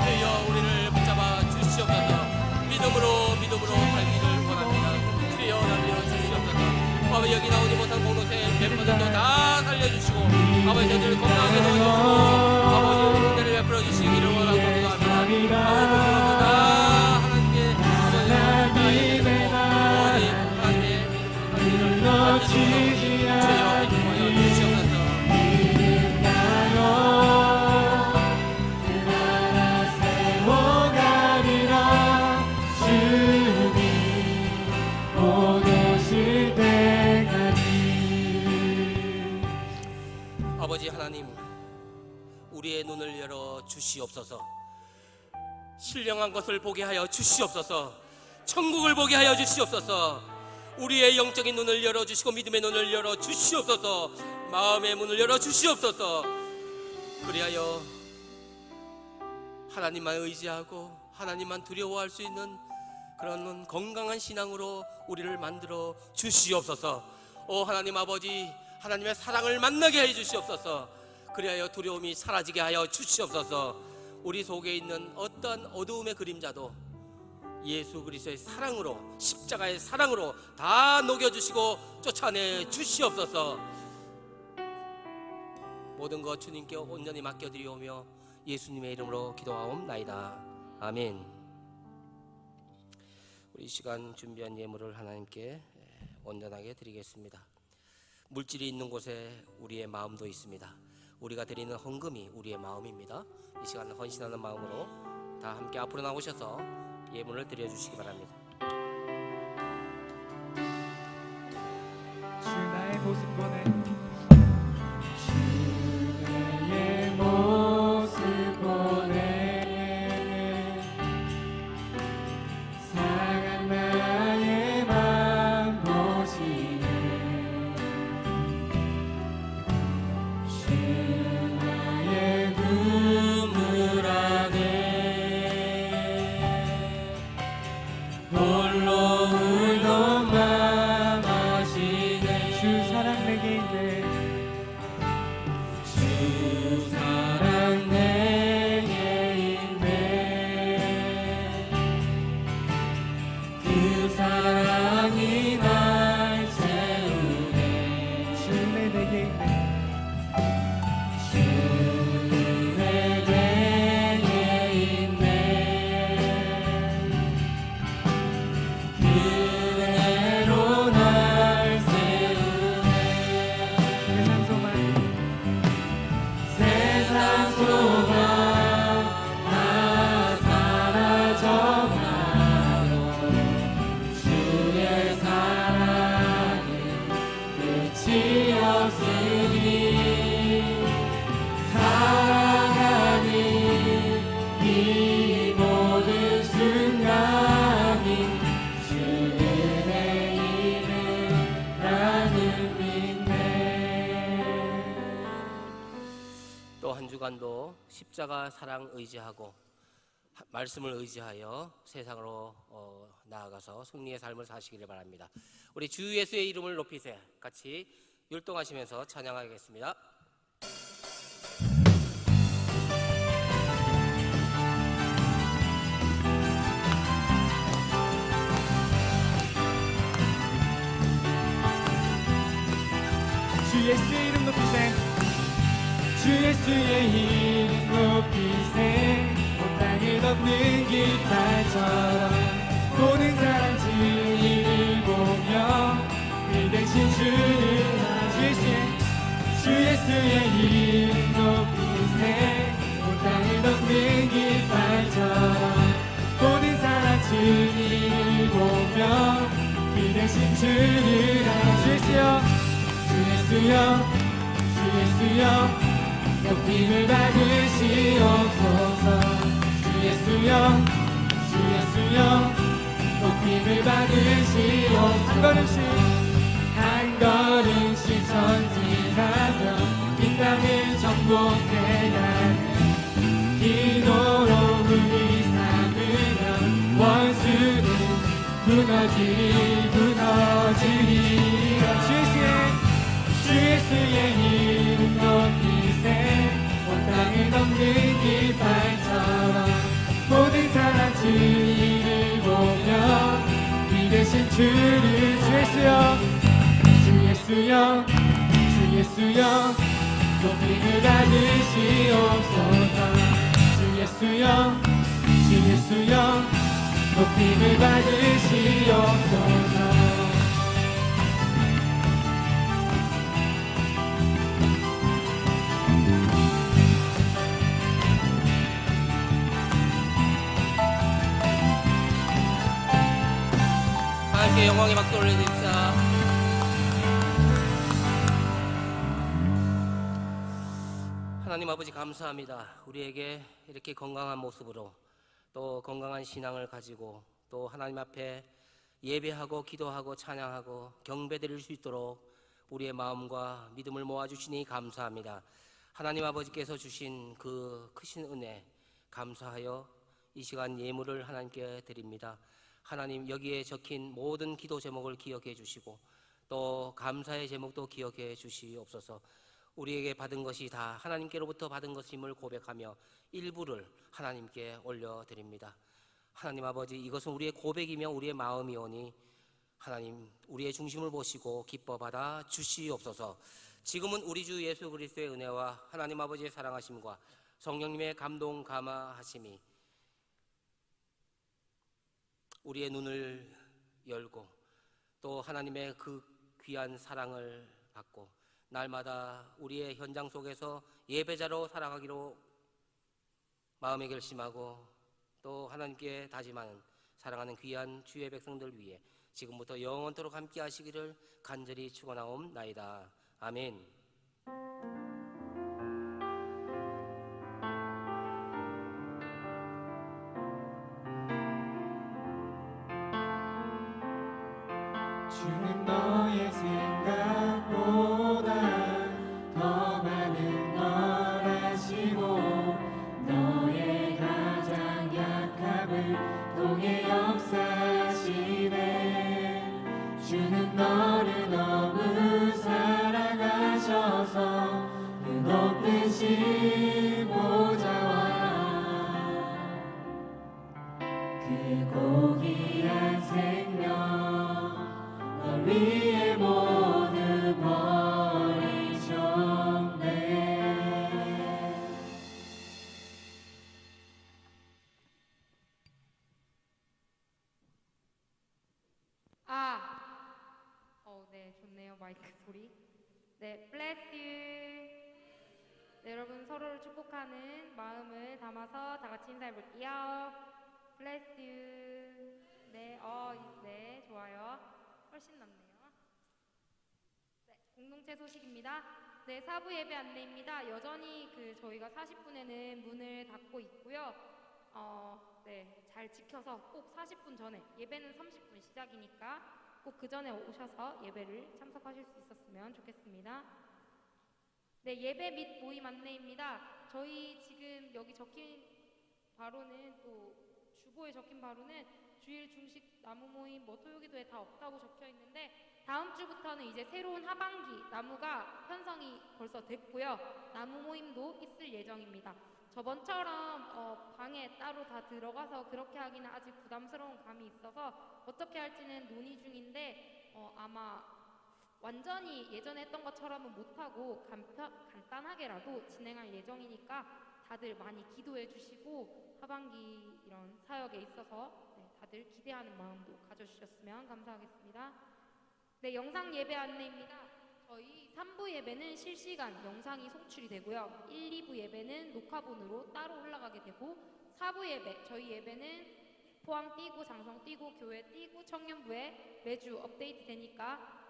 주여 우리를 붙잡아 주시옵소서. 믿음으로 살기를 원합니다. 주여 살려주시옵소서. 아버지 여기 나오지 못한 공동체 멤버들도 다 살려주시고 아버지 저들을 건강하게 도와주시고 아버지 은혜를 베풀어 주시기를 원하고 기도합니다. 아버지 다 하나님께 아버지 하나님의 놓치지 주여 인도하여 주시옵소서. 아버지 하나님, 우리의 눈을 열어 주시옵소서. 신령한 것을 보게 하여 주시옵소서. 천국을 보게 하여 주시옵소서. 우리의 영적인 눈을 열어 주시고 믿음의 눈을 열어 주시옵소서. 마음의 문을 열어 주시옵소서. 그리하여 하나님만 의지하고 하나님만 두려워할 수 있는 그런 건강한 신앙으로 우리를 만들어 주시옵소서. 오 하나님 아버지, 하나님의 사랑을 만나게 해 주시옵소서. 그리하여 두려움이 사라지게 하여 주시옵소서. 우리 속에 있는 어떠한 어두움의 그림자도 예수 그리스도의 사랑으로, 십자가의 사랑으로 다 녹여주시고 쫓아내 주시옵소서. 모든 것 주님께 온전히 맡겨드리오며 예수님의 이름으로 기도하옵나이다. 아멘. 우리 이 시간 준비한 예물을 하나님께 온전하게 드리겠습니다. 물질이 있는 곳에 우리의 마음도 있습니다. 우리가 드리는 헌금이 우리의 마음입니다. 이 시간 헌신하는 마음으로 다 함께 앞으로 나오셔서 예물을 드려주시기 바랍니다. 주 나의 모습 보내, 주 나의 모습 보내, 상한 나의 맘 보시네. 주 나의 눈물 안에 홀로 울던 맘 아시네. 주 사랑 내게 있네. 주 사랑 내게 있네. 그 사랑이 날 채우네. 주 내게 있네. 주 내게 있네. 주간도 십자가 사랑 의지하고 말씀을 의지하여 세상으로 나아가서 승리의 삶을 사시기를 바랍니다. 우리 주 예수의 이름을 높이세 같이 율동하시면서 찬양하겠습니다. 주 예수의 이름 높이세 주 예수의 이름 높이세 온 땅을 덮는 깃발처럼 모든 사람 주님을 보며 그 대신 주를 주 예수의 이름 높이세 온 땅을 덮는 깃발처럼 모든 사람 주님을 보며 그 대신 주를 주 예수여 높임을 받으시옵소서 주 예수여 높임을 받으시옵소서 한 걸음씩 전진하며 이 땅을 정복해가는 기도로 우리 삼으면 원수는 무너지리라 주 예수의 이름 높이세 온 땅을 덮는 깃발처럼 모든 사람 주님을 보며 믿으신 주를 주 예수여 높임을 받으시옵소서 주 예수여 높임을 받으시옵소서 함께 영광의 박수 올려드립시다. 하나님 아버지 감사합니다. 우리에게 이렇게 건강한 모습으로 또 건강한 신앙을 가지고 또 하나님 앞에 예배하고 기도하고 찬양하고 경배드릴 수 있도록 우리의 마음과 믿음을 모아주시니 감사합니다. 하나님 아버지께서 주신 그 크신 은혜 감사하여 이 시간 예물을 하나님께 드립니다. 하나님 여기에 적힌 모든 기도 제목을 기억해 주시고 또 감사의 제목도 기억해 주시옵소서. 우리에게 받은 것이 다 하나님께로부터 받은 것임을 고백하며 일부를 하나님께 올려드립니다. 하나님 아버지 이것은 우리의 고백이며 우리의 마음이오니 하나님 우리의 중심을 보시고 기뻐 받아 주시옵소서. 지금은 우리 주 예수 그리스도의 은혜와 하나님 아버지의 사랑하심과 성령님의 감동 감화하심이 우리의 눈을 열고 또 하나님의 그 귀한 사랑을 받고 날마다 우리의 현장 속에서 예배자로 살아가기로 마음에 결심하고 또 하나님께 다짐하는 사랑하는 귀한 주의 백성들 위해 지금부터 영원토록 함께 하시기를 간절히 축원하옵나이다. 아멘. 주는 너의 생각보다 더 많은 걸 아시고 너의 가장 약함을 통해 역사하시네. 주는 너를 너무 사랑하셔서 그 높으신 보좌와 그 고귀한 생명 위에 모두 버리셨네. 네, 좋네요. 마이크 소리. 네, bless you. 네, 여러분 서로를 축복하는 마음을 담아서 다 같이 인사해 볼게요. bless you. 네, 네, 좋아요. 훨씬 낫네요. 네, 공동체 소식입니다. 네, 사부 예배 안내입니다. 여전히 저희가 40분에는 문을 닫고 있고요. 네, 잘 지켜서 꼭 40분 전에 예배는 30분 시작이니까 꼭 그 전에 오셔서 예배를 참석하실 수 있었으면 좋겠습니다. 네, 예배 및 모임 안내입니다. 저희 지금 여기 적힌 바로는 또 주보에 적힌 바로는 주일 중식 나무 모임 뭐 토요기도에 다 없다고 적혀 있는데 다음 주부터는 이제 새로운 하반기 나무가 편성이 벌써 됐고요. 나무 모임도 있을 예정입니다. 저번처럼 방에 따로 다 들어가서 그렇게 하기는 아직 부담스러운 감이 있어서 어떻게 할지는 논의 중인데 아마 완전히 예전에 했던 것처럼은 못하고 간단하게라도 진행할 예정이니까 다들 많이 기도해 주시고 하반기 이런 사역에 있어서 다들 기대하는 마음도 가져주셨으면 감사하겠습니다. 네, 영상 예배 안내입니다. 저희 3부 예배는 실시간 영상이 송출이 되고요. 1, 2부 예배는 녹화본으로 따로 올라가게 되고 4부 예배, 저희 예배는 포항 뛰고 장성 뛰고 교회 뛰고 청년부에 매주 업데이트 되니까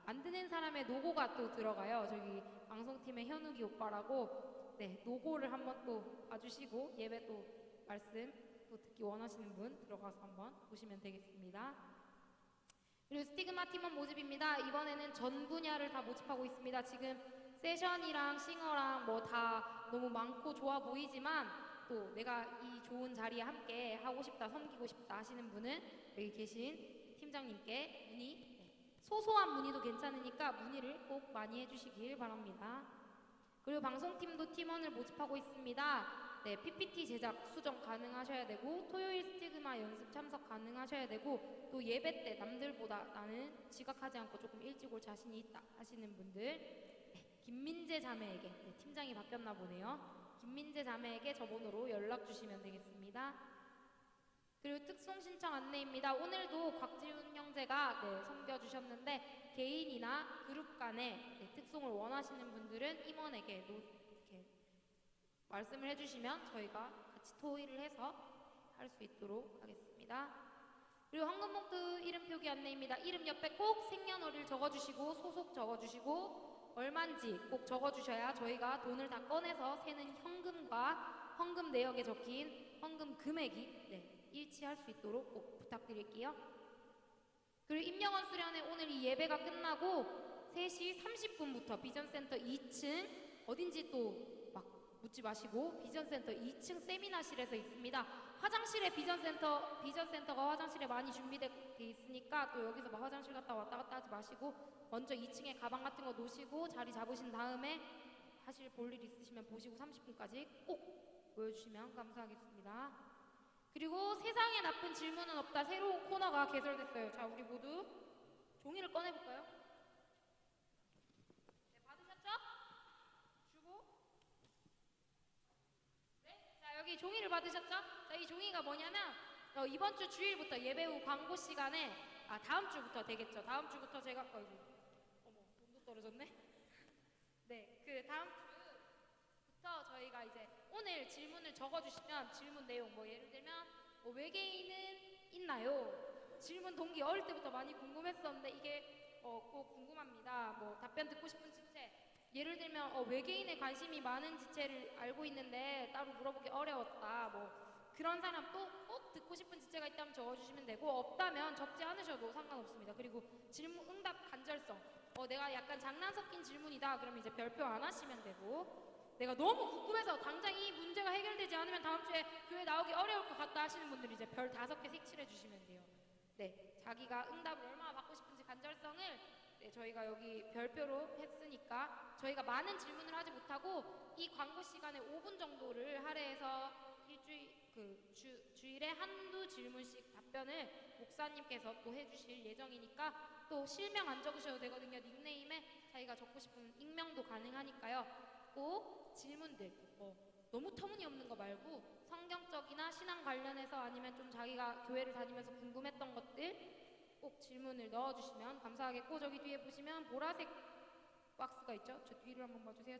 만드는 사람의 노고가 또 들어가요. 저기 방송팀의 현욱이 오빠라고 노고를 한번 또 봐주시고 예배 또 말씀 또 듣기 원하시는 분 들어가서 한번 보시면 되겠습니다. 그리고 스티그마 팀원 모집입니다. 이번에는 전 분야를 다 모집하고 있습니다. 지금 세션이랑 싱어랑 뭐 다 너무 많고 좋아 보이지만 또 내가 이 좋은 자리에 함께 하고 싶다, 섬기고 싶다 하시는 분은 여기 계신 팀장님께 문의, 소소한 문의도 괜찮으니까 문의를 꼭 많이 해주시길 바랍니다. 그리고 방송팀도 팀원을 모집하고 있습니다. PPT 제작 수정 가능하셔야 되고 토요일 스티그마 연습 참석 가능하셔야 되고 또 예배 때 남들보다 나는 지각하지 않고 조금 일찍 올 자신이 있다 하시는 분들 김민재 자매에게 팀장이 바뀌었나 보네요. 김민재 자매에게 저 번호로 연락 주시면 되겠습니다. 그리고 특송 신청 안내입니다. 오늘도 곽지훈 형제가 섬겨주셨는데 개인이나 그룹 간에 특송을 원하시는 분들은 임원에게 이렇게 말씀을 해주시면 저희가 같이 토의를 해서 할 수 있도록 하겠습니다. 그리고 황금봉투 이름 표기 안내입니다. 이름 옆에 꼭 생년월일 적어주시고 소속 적어주시고 얼마인지 꼭 적어주셔야 저희가 돈을 다 꺼내서 세는 현금과 헌금 내역에 적힌 헌금 금액이 일치할 수 있도록 꼭 부탁드릴게요. 그리고 임영원 수련회 오늘 이 예배가 끝나고 3시 30분부터 비전센터 2층 어딘지 또 막 묻지 마시고 비전센터 2층 세미나실에서 있습니다. 화장실에 비전센터가 화장실에 많이 준비되어 있으니까 또 여기서 막 화장실 갔다 왔다 하지 마시고 먼저 2층에 가방 같은 거 놓으시고 자리 잡으신 다음에 사실 볼 일 있으시면 보시고 30분까지 꼭 보여주시면 감사하겠습니다. 그리고 세상에 나쁜 질문은 없다 새로운 코너가 개설됐어요. 자, 우리 모두 종이를 꺼내볼까요? 받으셨죠? 주고 자, 여기 종이를 받으셨죠? 자, 이 종이가 뭐냐면 이번 주 주일부터 예배 후 광고 시간에 다음 주부터 되겠죠. 다음 주부터 제가 어머, 돈도 떨어졌네. 그 다음 주부터 저희가 이제 오늘 질문을 적어주시면 질문 내용 뭐 예를 들면 뭐 외계인은 있나요? 질문 동기 어릴 때부터 많이 궁금했었는데 이게 꼭 궁금합니다. 뭐 답변 듣고 싶은 지체 예를 들면 외계인에 관심이 많은 지체를 알고 있는데 따로 물어보기 어려웠다. 뭐 그런 사람 또 꼭 듣고 싶은 지체가 있다면 적어주시면 되고 없다면 적지 않으셔도 상관없습니다. 그리고 질문 응답 간절성 내가 약간 장난 섞인 질문이다 그러면 이제 별표 안 하시면 되고 내가 너무 궁금해서 당장 이 문제가 해결되지 않으면 다음 주에 교회 나오기 어려울 것 같다 하시는 분들이 이제 별 5개 색칠해 주시면 돼요. 자기가 응답을 얼마나 받고 싶은지 간절성을 저희가 여기 별표로 했으니까 저희가 많은 질문을 하지 못하고 이 광고 시간에 5분 정도를 할애해서 주일에 한두 질문씩 답변을 목사님께서 또 해주실 예정이니까 또 실명 안 적으셔도 되거든요. 닉네임에 자기가 적고 싶은 익명도 가능하니까요. 꼭 질문들 너무 터무니없는 거 말고 성경적이나 신앙 관련해서 아니면 좀 자기가 교회를 다니면서 궁금했던 것들 꼭 질문을 넣어주시면 감사하겠고 저기 뒤에 보시면 보라색 박스가 있죠? 저 뒤를 한번 봐주세요.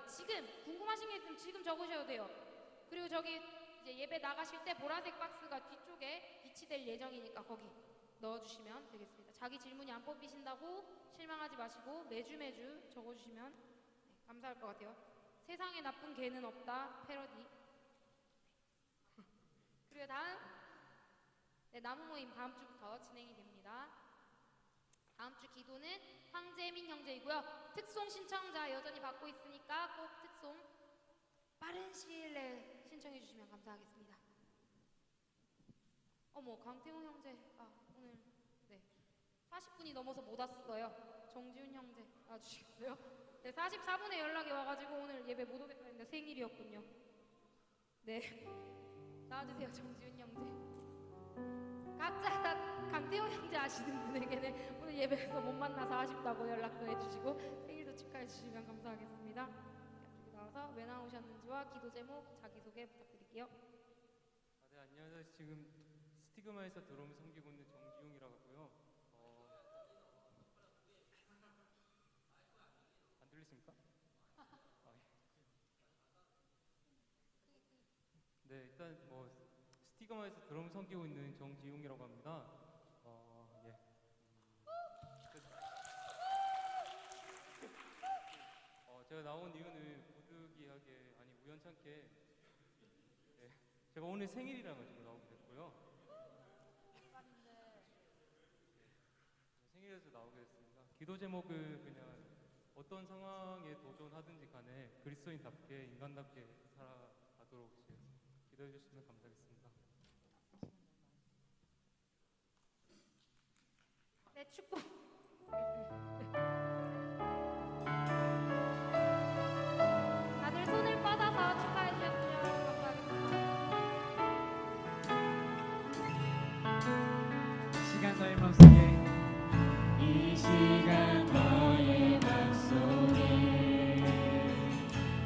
지금 궁금하신 게 있으면 지금 적으셔도 돼요. 그리고 저기 이제 예배 나가실 때 보라색 박스가 뒤쪽에 비치될 예정이니까 거기 넣어주시면 되겠습니다. 자기 질문이 안 뽑히신다고 실망하지 마시고 매주 적어주시면 감사할 것 같아요. 세상에 나쁜 개는 없다 패러디. 그리고 다음 나무 모임 다음 주부터 진행이 됩니다. 다음 주 기도는 황재민 형제이고요. 특송 신청자 여전히 받고 있으니까 꼭 특송 빠른 시일 내에 신청해 주시면 감사하겠습니다. 어머, 강태웅 형제, 오늘 네 40분이 넘어서 못 왔어요. 정지훈 형제 와주시겠어요? 네, 44분에 연락이 와가지고 오늘 예배 못 오겠다 했는데 생일이었군요. 네, 나와주세요, 정지훈 형제. 각자 다 강태웅 형제 아시는 분에게는 오늘 예배에서 못 만나서 아쉽다고 연락도 해주시고 생일도 축하해 주시면 감사하겠습니다. 앞쪽에 나와서 왜 나오셨는지와 기도 제목, 자기소개 부탁드릴게요. 네, 안녕하세요. 지금 스티그마에서 드럼 섬기고 있는 정지용이라고 하고요. 안 들리십니까? 예. 네, 일단 뭐 스티그마에서 드럼 섬기고 있는 정지용이라고 합니다. 예. 제가 나온 이유는 부득이하게 아니 우연찮게 제가 오늘 생일이라 가지고 나오게 됐고요. 생일에서 나오게 됐습니다. 기도 제목은 그냥 어떤 상황에 도전하든지 간에 그리스도인답게 인간답게 살아가도록 기도해 주시면 감사하겠습니다. 네, 축복. 다들 손을 뻗어서 축하해 주셨으면 감사하겠습니다. 시간 너의 마음속에 이 시간 너의 맘속에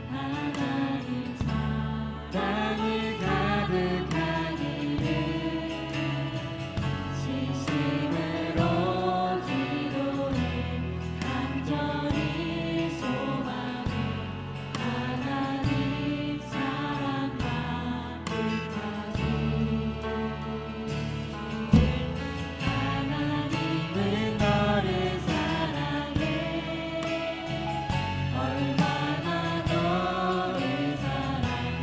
하나님 사랑이 가득하기를 진심으로 기도해 간절히 소망해 하나님 사랑 가득하게 하나님은 너를 사랑해 얼마나 너를 사랑하시는지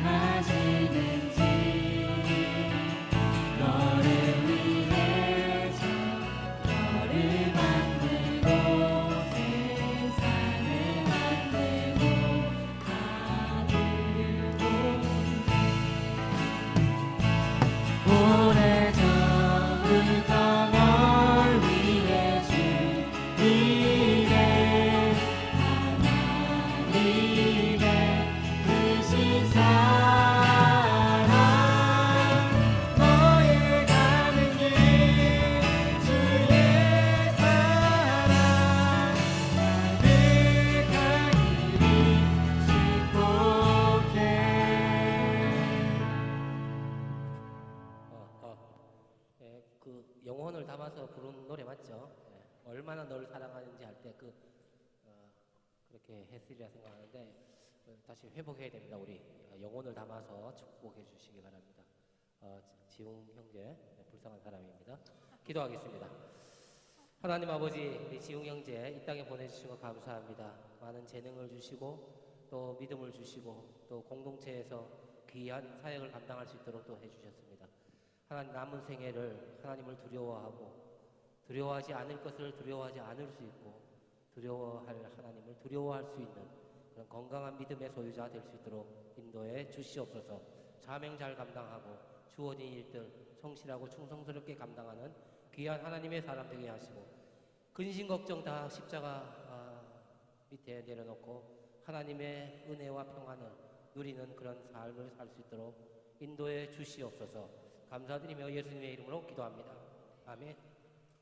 너를 위해 너를 만들고 세상을 만들고 가두고 오래전부터 널 위해 준 일에 하나님의 크신 사랑 너의 가는 길 주의 사랑 가득하기를 축복해. 그 영혼을 담아서 부른 노래 맞죠? 예, 얼마나 널 사랑하는지 할 때 그렇게 했으리라 생각하는데 다시 회복해야 됩니다. 우리 영혼을 담아서 축복해 주시기 바랍니다. 지웅 형제 불쌍한 사람입니다. 기도하겠습니다. 하나님 아버지, 우리 지웅 형제 이 땅에 보내주신 거 감사합니다. 많은 재능을 주시고 또 믿음을 주시고 또 공동체에서 귀한 사역을 감당할 수 있도록 또 해주셨습니다. 하나님 남은 생애를 하나님을 두려워하고 두려워하지 않을 것을 두려워하지 않을 수 있고 두려워할 하나님을 두려워할 수 있는 그런 건강한 믿음의 소유자 될 수 있도록 인도해 주시옵소서. 사명 잘 감당하고 주어진 일들 성실하고 충성스럽게 감당하는 귀한 하나님의 사람 되게 하시고 근심 걱정 다 십자가 밑에 내려놓고 하나님의 은혜와 평안을 누리는 그런 삶을 살 수 있도록 인도해 주시옵소서. 감사드리며 예수님의 이름으로 기도합니다. 아멘.